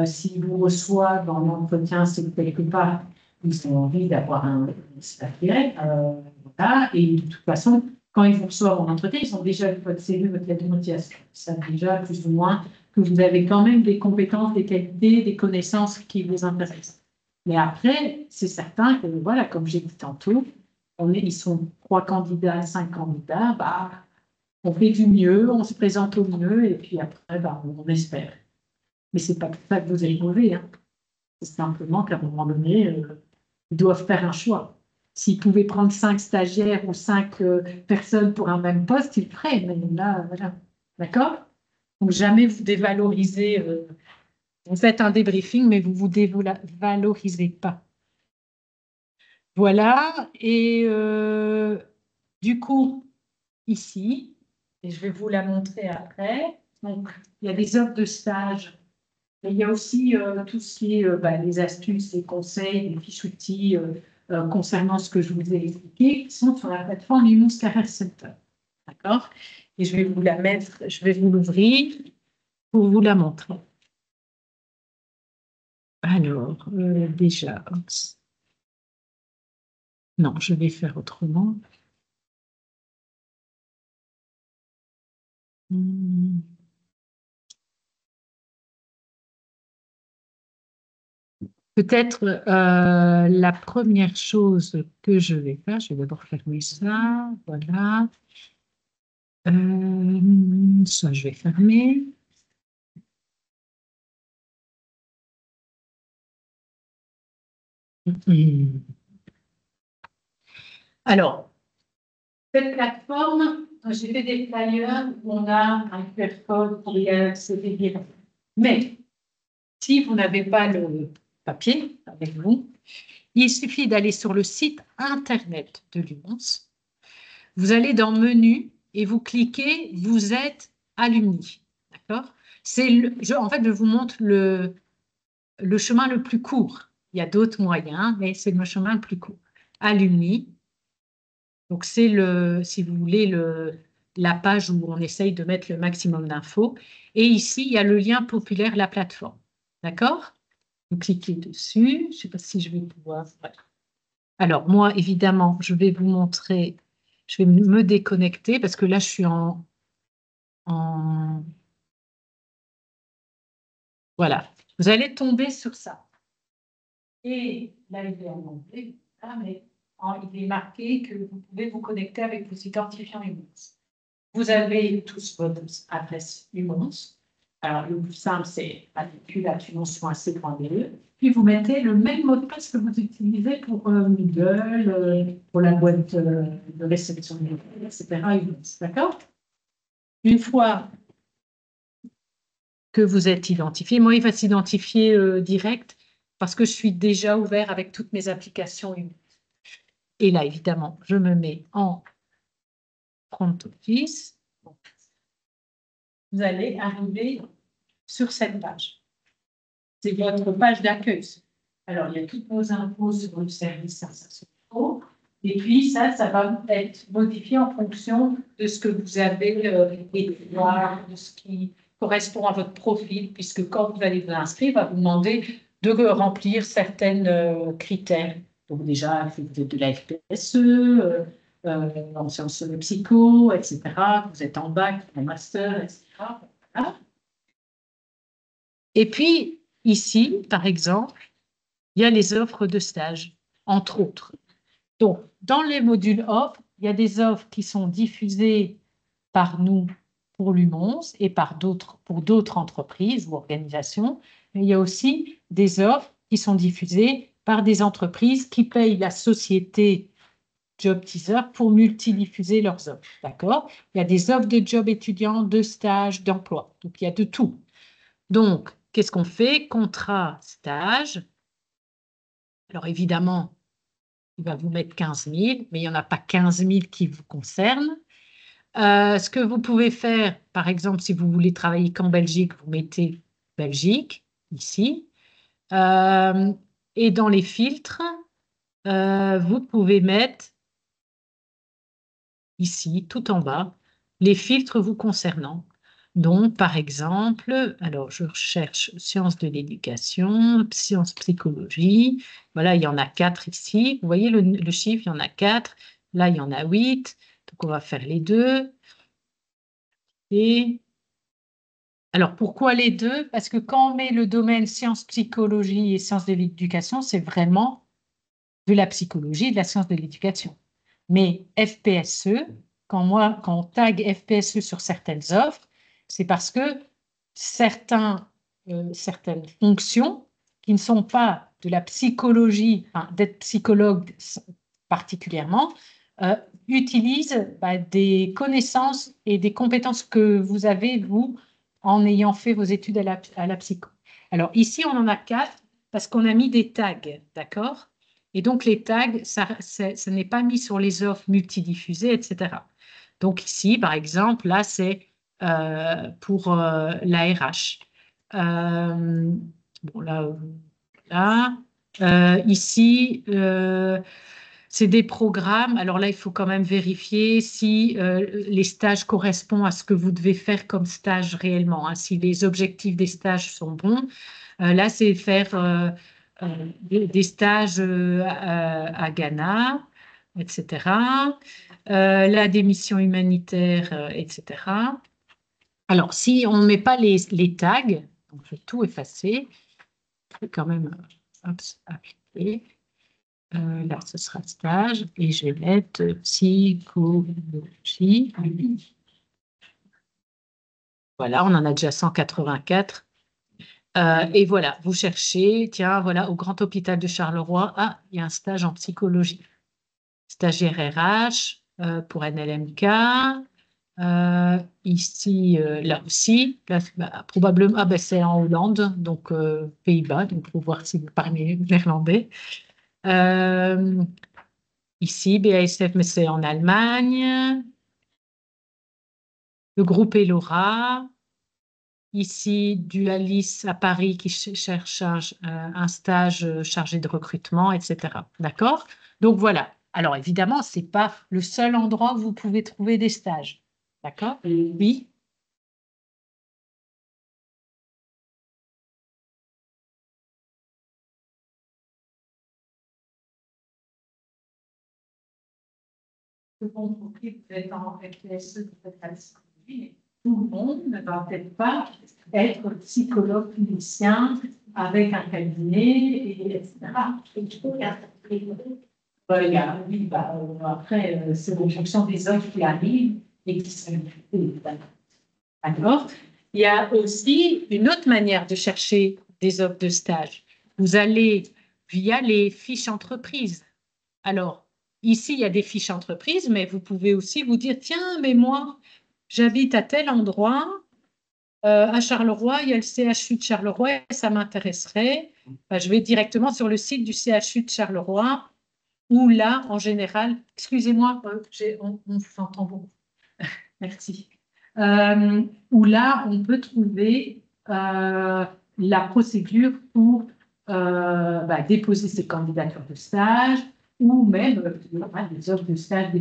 s'ils vous reçoivent dans l'entretien, c'est que quelque part, ils ont envie d'avoir un stagiaire. Voilà. Et de toute façon, quand ils vous reçoivent en entretien, ils ont déjà vu votre CV, votre lettre de motivation. Ils savent déjà plus ou moins que vous avez quand même des compétences, des qualités, des connaissances qui vous intéressent. Mais après, c'est certain que, voilà, comme j'ai dit tantôt, ils sont 3 candidats, 5 candidats, on fait du mieux, on se présente au mieux, et puis après, on espère. Mais c'est pas ça que vous êtes mauvais, hein. C'est simplement qu'à un moment donné, ils doivent faire un choix. S'ils pouvaient prendre 5 stagiaires ou 5 personnes pour un même poste, ils le feraient. Mais là, voilà. D'accord? Donc, jamais vous dévalorisez. Vous faites un débriefing, mais vous vous dévalorisez pas. Voilà. Et du coup, ici, et je vais vous la montrer après. Donc, il y a des offres de stage, mais il y a aussi tout ce qui est les astuces, les conseils, les fiches outils concernant ce que je vous ai expliqué, qui sont sur la plateforme Lumos Career Center. D'accord? Et je vais vous la mettre, je vais vous l'ouvrir pour vous la montrer. Alors, déjà, non, je vais faire autrement. Peut-être la première chose que je vais faire, je vais d'abord fermer ça, voilà. Ça, je vais fermer. Alors, cette plateforme, j'ai fait des flyers où on a un QR code pour y accéder direct. Mais si vous n'avez pas le papier avec vous, il suffit d'aller sur le site internet de Lumos. Vous allez dans Menu et vous cliquez « Vous êtes alumni ». D'accord? En fait, je vous montre le chemin le plus court. Il y a d'autres moyens, mais c'est le chemin le plus court. Alumni. Donc, c'est si vous voulez, la page où on essaye de mettre le maximum d'infos. Et ici, il y a le lien populaire, la plateforme. D'accord? Vous cliquez dessus. Je ne sais pas si je vais pouvoir... Voilà. Alors, moi, évidemment, je vais vous montrer... Je vais me déconnecter parce que là, je suis en... Voilà. Vous allez tomber sur ça. Et là, il est en anglais, mais il est marqué que vous pouvez vous connecter avec vos identifiants Lumos. Vous avez tous votre adresse Lumos. Alors, le plus simple, c'est matricule@lumos.ac.be. Puis, vous mettez le même mot de passe que vous utilisez pour Google, pour la boîte de réception, etc. D'accord? Une fois que vous êtes identifié, moi, il va s'identifier direct parce que je suis déjà ouvert avec toutes mes applications. Et là, évidemment, je me mets en front office. Vous allez arriver sur cette page. C'est votre page d'accueil. Alors, il y a toutes vos infos sur le service Info. Et puis, ça va être modifié en fonction de ce que vous avez et de ce qui correspond à votre profil, puisque quand vous allez vous inscrire, il va vous demander de remplir certains critères. Donc déjà, vous êtes de la FPSE, en sciences psycho, etc. Vous êtes en bac, en master, etc. Voilà. Et puis, ici, par exemple, il y a les offres de stage, entre autres. Donc, dans les modules offres, il y a des offres qui sont diffusées par nous pour Lumos et pour d'autres entreprises ou organisations. Mais il y a aussi des offres qui sont diffusées par des entreprises qui payent la société Job Teaser pour multidiffuser leurs offres. D'accord? Il y a des offres de job étudiants, de stage, d'emploi. Donc, il y a de tout. Donc, qu'est-ce qu'on fait? Contrat, stage. Alors, évidemment, il va vous mettre 15 000, mais il n'y en a pas 15 000 qui vous concernent. Ce que vous pouvez faire, par exemple, si vous voulez travailler qu'en Belgique, vous mettez Belgique, ici. Et dans les filtres, vous pouvez mettre ici, tout en bas, les filtres vous concernant. Donc, par exemple, alors je recherche sciences de l'éducation, sciences psychologie. Voilà, il y en a 4 ici. Vous voyez le chiffre, il y en a 4. Là, il y en a 8. Donc, on va faire les deux. Et alors, pourquoi les deux? Parce que quand on met le domaine sciences psychologie et sciences de l'éducation, c'est vraiment de la psychologie et de la science de l'éducation. Mais FPSE, quand on tag FPSE sur certaines offres, c'est parce que certaines fonctions qui ne sont pas de la psychologie, enfin, d'être psychologue particulièrement, utilisent des connaissances et des compétences que vous avez, vous, en ayant fait vos études à la psycho. Alors ici, on en a 4 parce qu'on a mis des tags, d'accord? Et donc, les tags, ça n'est pas mis sur les offres multidiffusées, etc. Donc, ici, par exemple, là, c'est pour la RH. Bon, là. Ici, c'est des programmes. Alors là, il faut quand même vérifier si les stages correspondent à ce que vous devez faire comme stage réellement, hein, si les objectifs des stages sont bons. Là, c'est faire des stages à Ghana, etc. Là, des missions humanitaires, etc. Alors, si on ne met pas les tags, donc je vais tout effacer, je vais quand même appliquer. Là, ce sera stage et je vais mettre psychologie. Voilà, on en a déjà 184. Et voilà, vous cherchez, tiens, voilà, au Grand Hôpital de Charleroi, ah, il y a un stage en psychologie. Stagiaire RH pour NLMK. Ici, là aussi, là, probablement, ah, ben, c'est en Hollande, donc Pays-Bas, donc pour voir si vous parlez néerlandais. Ici, BASF, mais c'est en Allemagne. Le groupe Elora. Ici, Dualis à Paris qui cherche un stage chargé de recrutement, etc. D'accord? Donc voilà. Alors évidemment, ce n'est pas le seul endroit où vous pouvez trouver des stages. D'accord? Oui. Vous êtes en FPSE, vous êtes à la psychologie, tout le monde ne va peut-être pas être psychologue clinicien avec un cabinet, etc. Oui, après, c'est en fonction des offres qui arrivent et qui sont. D'accord. Il y a aussi une autre manière de chercher des offres de stage. Vous allez via les fiches entreprises. Alors, ici, il y a des fiches entreprises, mais vous pouvez aussi vous dire, tiens, mais moi, j'habite à tel endroit, à Charleroi, il y a le CHU de Charleroi, ça m'intéresserait. Ben, je vais directement sur le site du CHU de Charleroi, où là, en général, excusez-moi, on vous entend beaucoup. Merci. Où là, on peut trouver la procédure pour déposer ses candidatures de stage ou même des offres de stage.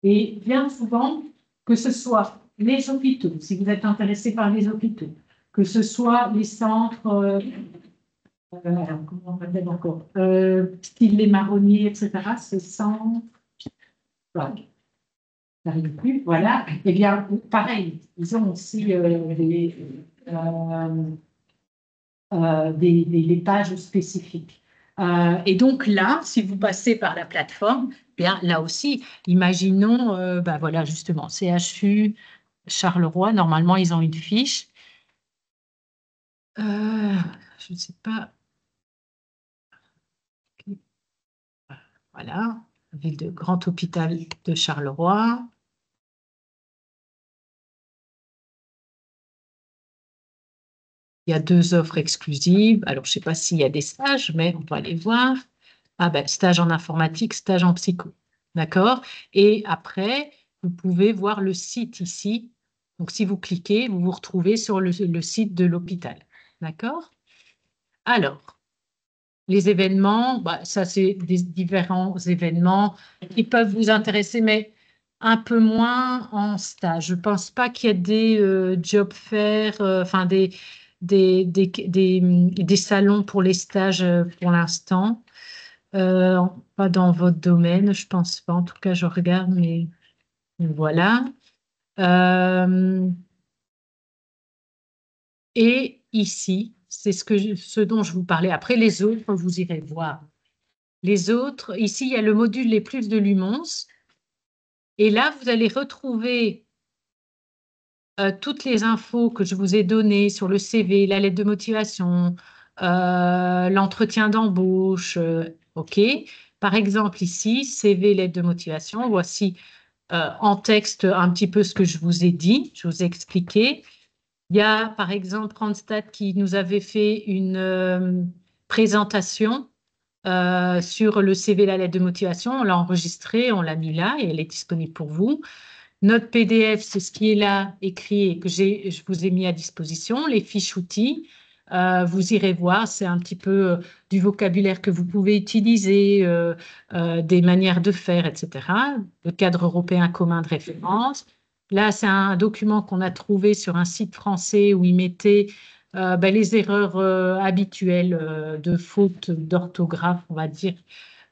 Et bien souvent, que ce soit les hôpitaux, si vous êtes intéressé par les hôpitaux, que ce soit les centres, alors, comment on appelle encore, style les marronniers, etc., ces centres. Voilà. N'arrive plus, voilà. Eh bien, pareil, ils ont aussi des pages spécifiques. Et donc là, si vous passez par la plateforme, bien là aussi, imaginons, voilà, justement, CHU, Charleroi, normalement, ils ont une fiche. Je ne sais pas. Voilà, ville de Grand Hôpital de Charleroi. Il y a 2 offres exclusives. Alors, je ne sais pas s'il y a des stages, mais on va aller voir. Ah ben, stage en informatique, stage en psycho. D'accord? Et après, vous pouvez voir le site ici. Donc, si vous cliquez, vous vous retrouvez sur le site de l'hôpital. D'accord? Alors, les événements, ça, c'est des différents événements qui peuvent vous intéresser, mais un peu moins en stage. Je ne pense pas qu'il y ait des job fairs, enfin des salons pour les stages pour l'instant. Pas dans votre domaine, je pense pas. En tout cas, je regarde, mais voilà. Et ici, c'est ce dont je vous parlais. Après, les autres, vous irez voir. Les autres, ici, il y a le module Les Plus de Lumons. Et là, vous allez retrouver toutes les infos que je vous ai données sur le CV, la lettre de motivation, l'entretien d'embauche. OK. Par exemple, ici, CV, lettre de motivation. Voici en texte un petit peu ce que je vous ai dit, je vous ai expliqué. Il y a, par exemple, Randstad qui nous avait fait une présentation sur le CV, la lettre de motivation. On l'a enregistrée, on l'a mis là et elle est disponible pour vous. Notre PDF, c'est ce qui est là écrit et que je vous ai mis à disposition. Les fiches outils, vous irez voir, c'est un petit peu du vocabulaire que vous pouvez utiliser, des manières de faire, etc. Le cadre européen commun de référence. Là, c'est un document qu'on a trouvé sur un site français où il mettait les erreurs habituelles de faute d'orthographe, on va dire,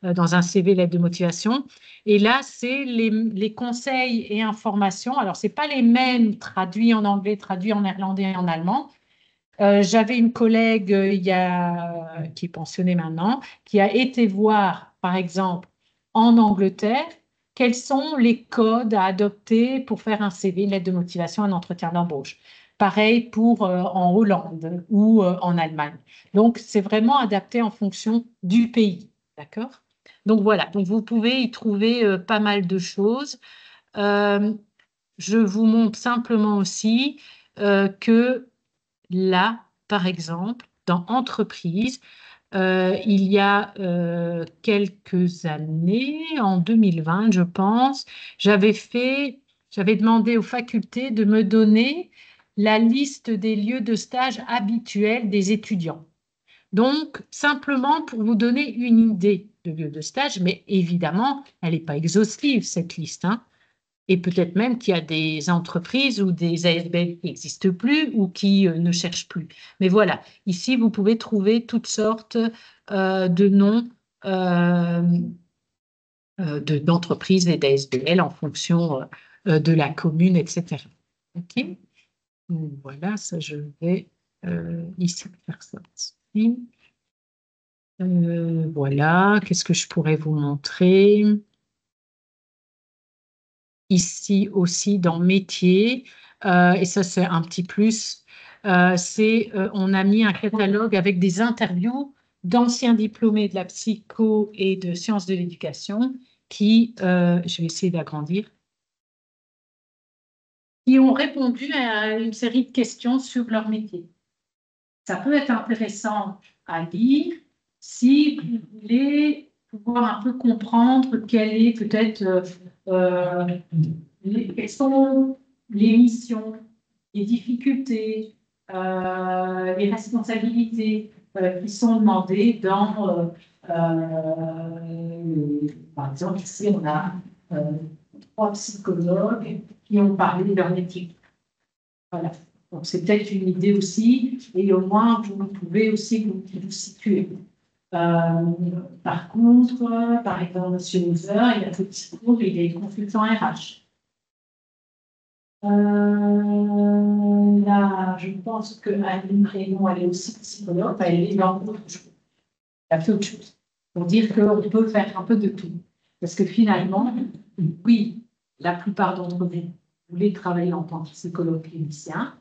dans un CV, lettre de motivation. Et là, c'est les conseils et informations. Alors, ce n'est pas les mêmes traduits en anglais, traduits en néerlandais et en allemand. J'avais une collègue qui est pensionnée maintenant, qui a été voir, par exemple, en Angleterre, quels sont les codes à adopter pour faire un CV, une lettre de motivation, un entretien d'embauche. Pareil pour en Hollande ou en Allemagne. Donc, c'est vraiment adapté en fonction du pays. D'accord? Donc, voilà. Donc, vous pouvez y trouver pas mal de choses. Je vous montre simplement aussi que là, par exemple, dans Entreprise, il y a quelques années, en 2020, je pense, j'avais demandé aux facultés de me donner la liste des lieux de stage habituels des étudiants. Donc, simplement pour vous donner une idée de lieu de stage, mais évidemment, elle n'est pas exhaustive, cette liste, hein. Et peut-être même qu'il y a des entreprises ou des ASBL qui n'existent plus ou qui ne cherchent plus. Mais voilà, ici, vous pouvez trouver toutes sortes de noms d'entreprises et d'ASBL en fonction de la commune, etc. OK. Donc, voilà, ça, je vais ici faire ça aussi. Voilà, qu'est-ce que je pourrais vous montrer? Ici aussi dans métier, et ça c'est un petit plus, on a mis un catalogue avec des interviews d'anciens diplômés de la psycho et de sciences de l'éducation qui, je vais essayer d'agrandir, qui ont répondu à une série de questions sur leur métier. Ça peut être intéressant à lire si vous voulez pouvoir un peu comprendre quelle est peut-être quelles sont les missions, les difficultés, les responsabilités qui sont demandées dans, par exemple, ici, on a 3 psychologues qui ont parlé de leur métier. Voilà. Donc, c'est peut-être une idée aussi, et au moins, vous pouvez aussi vous situer. Par contre, par exemple, M. Hauser, il a fait discours, il est consultant RH. Là, je pense qu'Aline Prénom, elle est aussi psychologue, elle est dans autre chose. Elle a fait autre chose. Pour dire qu'on peut faire un peu de tout. Parce que finalement, oui, la plupart d'entre vous voulez travailler en tant que psychologue clinicien.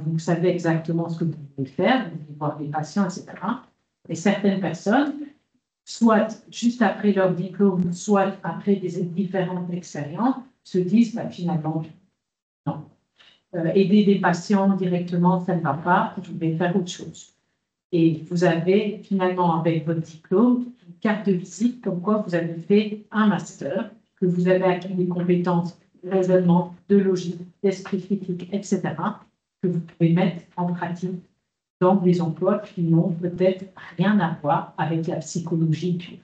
Vous savez exactement ce que vous voulez faire, vous voulez voir des patients, etc. Et certaines personnes, soit juste après leur diplôme, soit après des différentes expériences, se disent finalement, non. Aider des patients directement, ça ne va pas, je vais faire autre chose. Et vous avez finalement, avec votre diplôme, une carte de visite comme quoi vous avez fait un master, que vous avez acquis des compétences de raisonnement, de logique, d'esprit critique, etc., que vous pouvez mettre en pratique dans des emplois qui n'ont peut-être rien à voir avec la psychologie pure.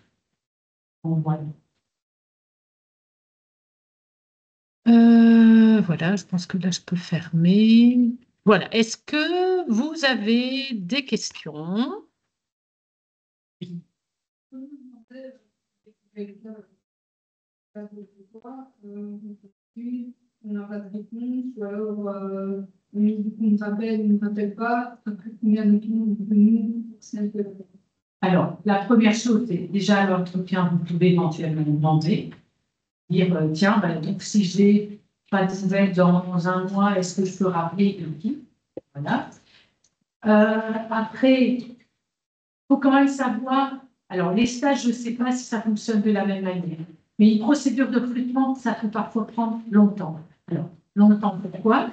Voilà. Voilà, je pense que là, je peux fermer. Voilà. Est-ce que vous avez des questions? On n'a pas de réponse, ou alors on nous rappelle, on ne nous rappelle pas, après combien de temps nous, c'est un peu. Alors, la première chose, c'est déjà à l'entretien, vous pouvez éventuellement demander, dire, tiens, ben, donc si j'ai pas de nouvelles dans un mois, est-ce que je peux rappeler qui? Voilà. Après, il faut quand même savoir, alors les stages, je ne sais pas si ça fonctionne de la même manière, mais une procédure de recrutement, ça peut parfois prendre longtemps. Alors, longtemps, pourquoi?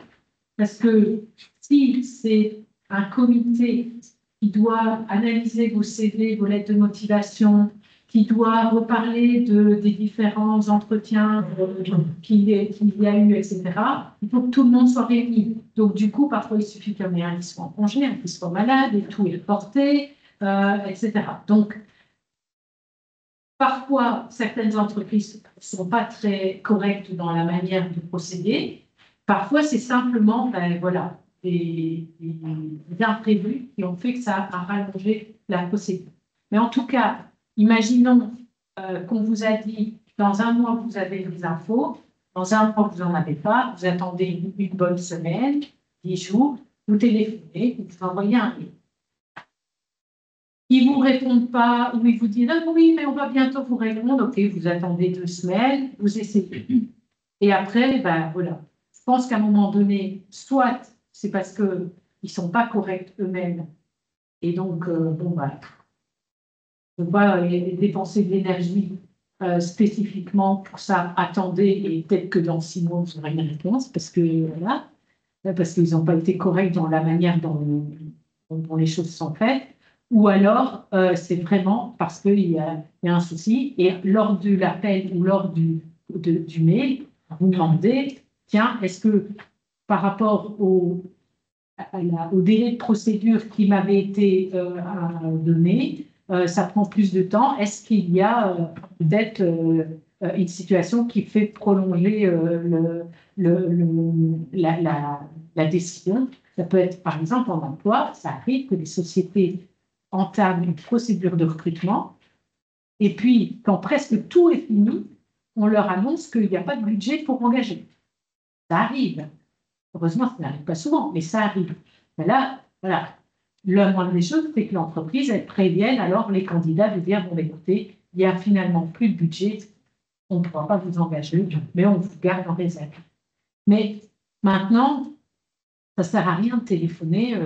Parce que si c'est un comité qui doit analyser vos CV, vos lettres de motivation, qui doit reparler des différents entretiens qu'il y a eu, etc., il faut que tout le monde soit réuni. Donc, du coup, parfois, il suffit qu'il y en ait un qui soit en congé, un qui soit malade, et tout est reporté, etc. Donc, parfois, certaines entreprises ne sont pas très correctes dans la manière de procéder. Parfois, c'est simplement, ben, voilà, des imprévus qui ont fait que ça a rallongé la procédure. Mais en tout cas, imaginons qu'on vous a dit, dans un mois, vous avez des infos, dans un mois, vous n'en avez pas, vous attendez une bonne semaine, 10 jours, vous téléphonez, vous envoyez un mail. Ils ne vous répondent pas, ou ils vous disent ah, oui, mais on va bientôt vous répondre. Ok, vous attendez 2 semaines, vous essayez. Et après, ben voilà. Je pense qu'à un moment donné, soit c'est parce qu'ils ne sont pas corrects eux-mêmes, et donc, bon, ben, on va dépenser de l'énergie spécifiquement pour ça. Attendez, et peut-être que dans 6 mois, vous aurez une réponse, parce que voilà, parce qu'ils n'ont pas été corrects dans la manière dont les choses sont faites. Ou alors, c'est vraiment parce qu'il y a un souci. Et lors de l'appel ou lors du mail, vous demandez, tiens, est-ce que par rapport au délai de procédure qui m'avait été donné, ça prend plus de temps. Est-ce qu'il y a peut-être une situation qui fait prolonger la décision? Ça peut être, par exemple, en emploi, ça arrive que les sociétés entament une procédure de recrutement et puis, quand presque tout est fini, on leur annonce qu'il n'y a pas de budget pour engager. Ça arrive. Heureusement, ça n'arrive pas souvent, mais ça arrive. Mais là, voilà. La moindre des choses, c'est que l'entreprise, elle prévienne alors les candidats de dire, bon, écoutez, il n'y a finalement plus de budget, on ne pourra pas vous engager, mais on vous garde en réserve. Mais maintenant, ça ne sert à rien de téléphoner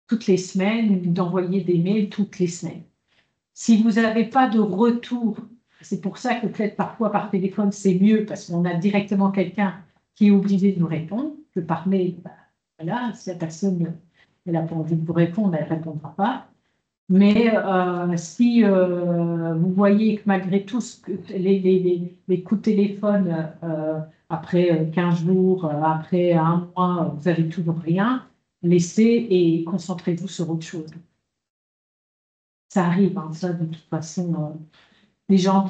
toutes les semaines ou d'envoyer des mails toutes les semaines. Si vous n'avez pas de retour, c'est pour ça que peut-être parfois par téléphone, c'est mieux parce qu'on a directement quelqu'un qui est obligé de nous répondre, que par mail, ben, voilà, si la personne n'a pas envie de vous répondre, elle ne répondra pas. Mais si vous voyez que malgré tout les coups de téléphone, après 15 jours, après un mois, vous n'avez toujours rien, laissez et concentrez-vous sur autre chose. Ça arrive, hein, ça, de toute façon. Des gens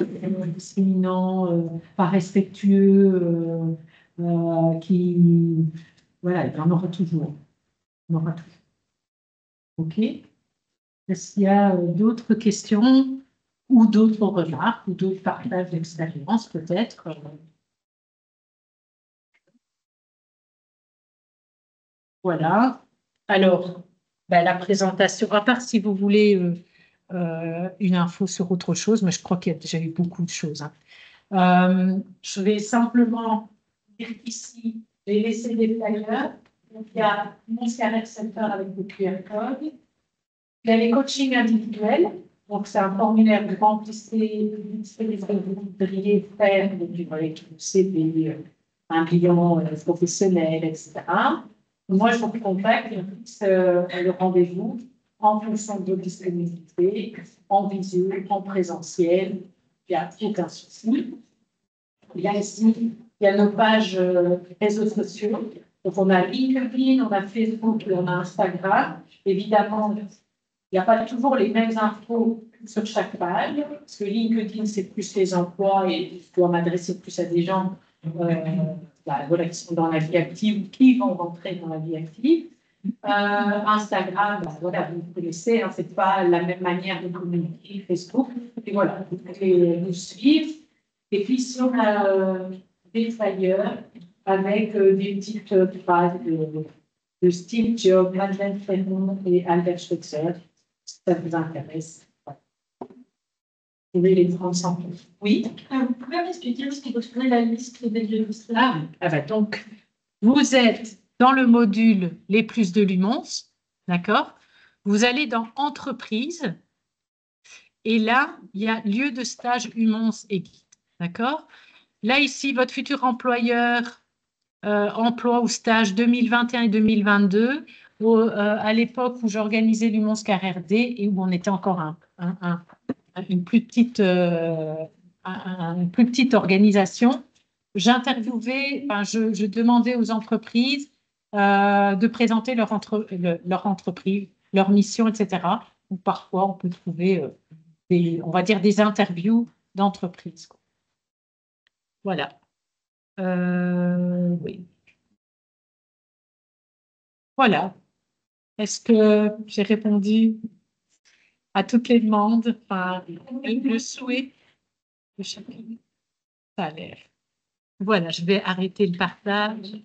discriminants, pas respectueux, qui... Voilà, il y en aura toujours. Il y en aura toujours. OK. Est-ce qu'il y a d'autres questions ou d'autres remarques ou d'autres partages d'expérience peut-être? Voilà. Alors, ben, la présentation, à part si vous voulez une info sur autre chose, mais je crois qu'il y a déjà eu beaucoup de choses. Hein. Je vais simplement dire ici, je vais laisser des flyers. Donc, il y a mon scanner center avec le QR code. Il y a les coachings individuels. Donc, c'est un formulaire que vous remplissez, vous voudriez faire du CV, un bilan professionnel, etc. Moi, je vous contacte et on fixe le rendez-vous en fonction de vos disponibilités, en visio, en présentiel. Il n'y a aucun souci. Il y a ici, il y a nos pages réseaux sociaux. Donc, on a LinkedIn, on a Facebook, on a Instagram. Évidemment, il n'y a pas toujours les mêmes infos sur chaque page, parce que LinkedIn, c'est plus les emplois et je dois m'adresser plus à des gens voilà, qui sont dans la vie active ou qui vont rentrer dans la vie active. Instagram, voilà, vous connaissez, hein, ce n'est pas la même manière de communiquer, Facebook. Et voilà, vous pouvez nous suivre. Et puis, si on a des flyers avec des petites phrases de Steve Jobs, Madeleine Fremont et Albert Schweitzer, si ça vous intéresse. Vous pouvez les prendre sans plus. Oui. Vous pouvez m'expliquer ce qui constitue la liste des lieux illustrés? Donc, vous êtes dans le module Les plus de Lumons, d'accord? Vous allez dans Entreprise, et là, il y a lieu de stage Lumons et guide, d'accord? Là, ici, votre futur employeur, emploi ou stage 2021 et 2022, à l'époque où j'organisais Lumons Carrière D et où on était encore une plus petite organisation, j'interviewais, je demandais aux entreprises de présenter leur entreprise, leur mission, etc. Ou parfois, on peut trouver on va dire des interviews d'entreprises. Voilà. Oui. Voilà. Est-ce que j'ai répondu à toutes les demandes, le souhait de chacun? Ça a l'air. Voilà, je vais arrêter le partage.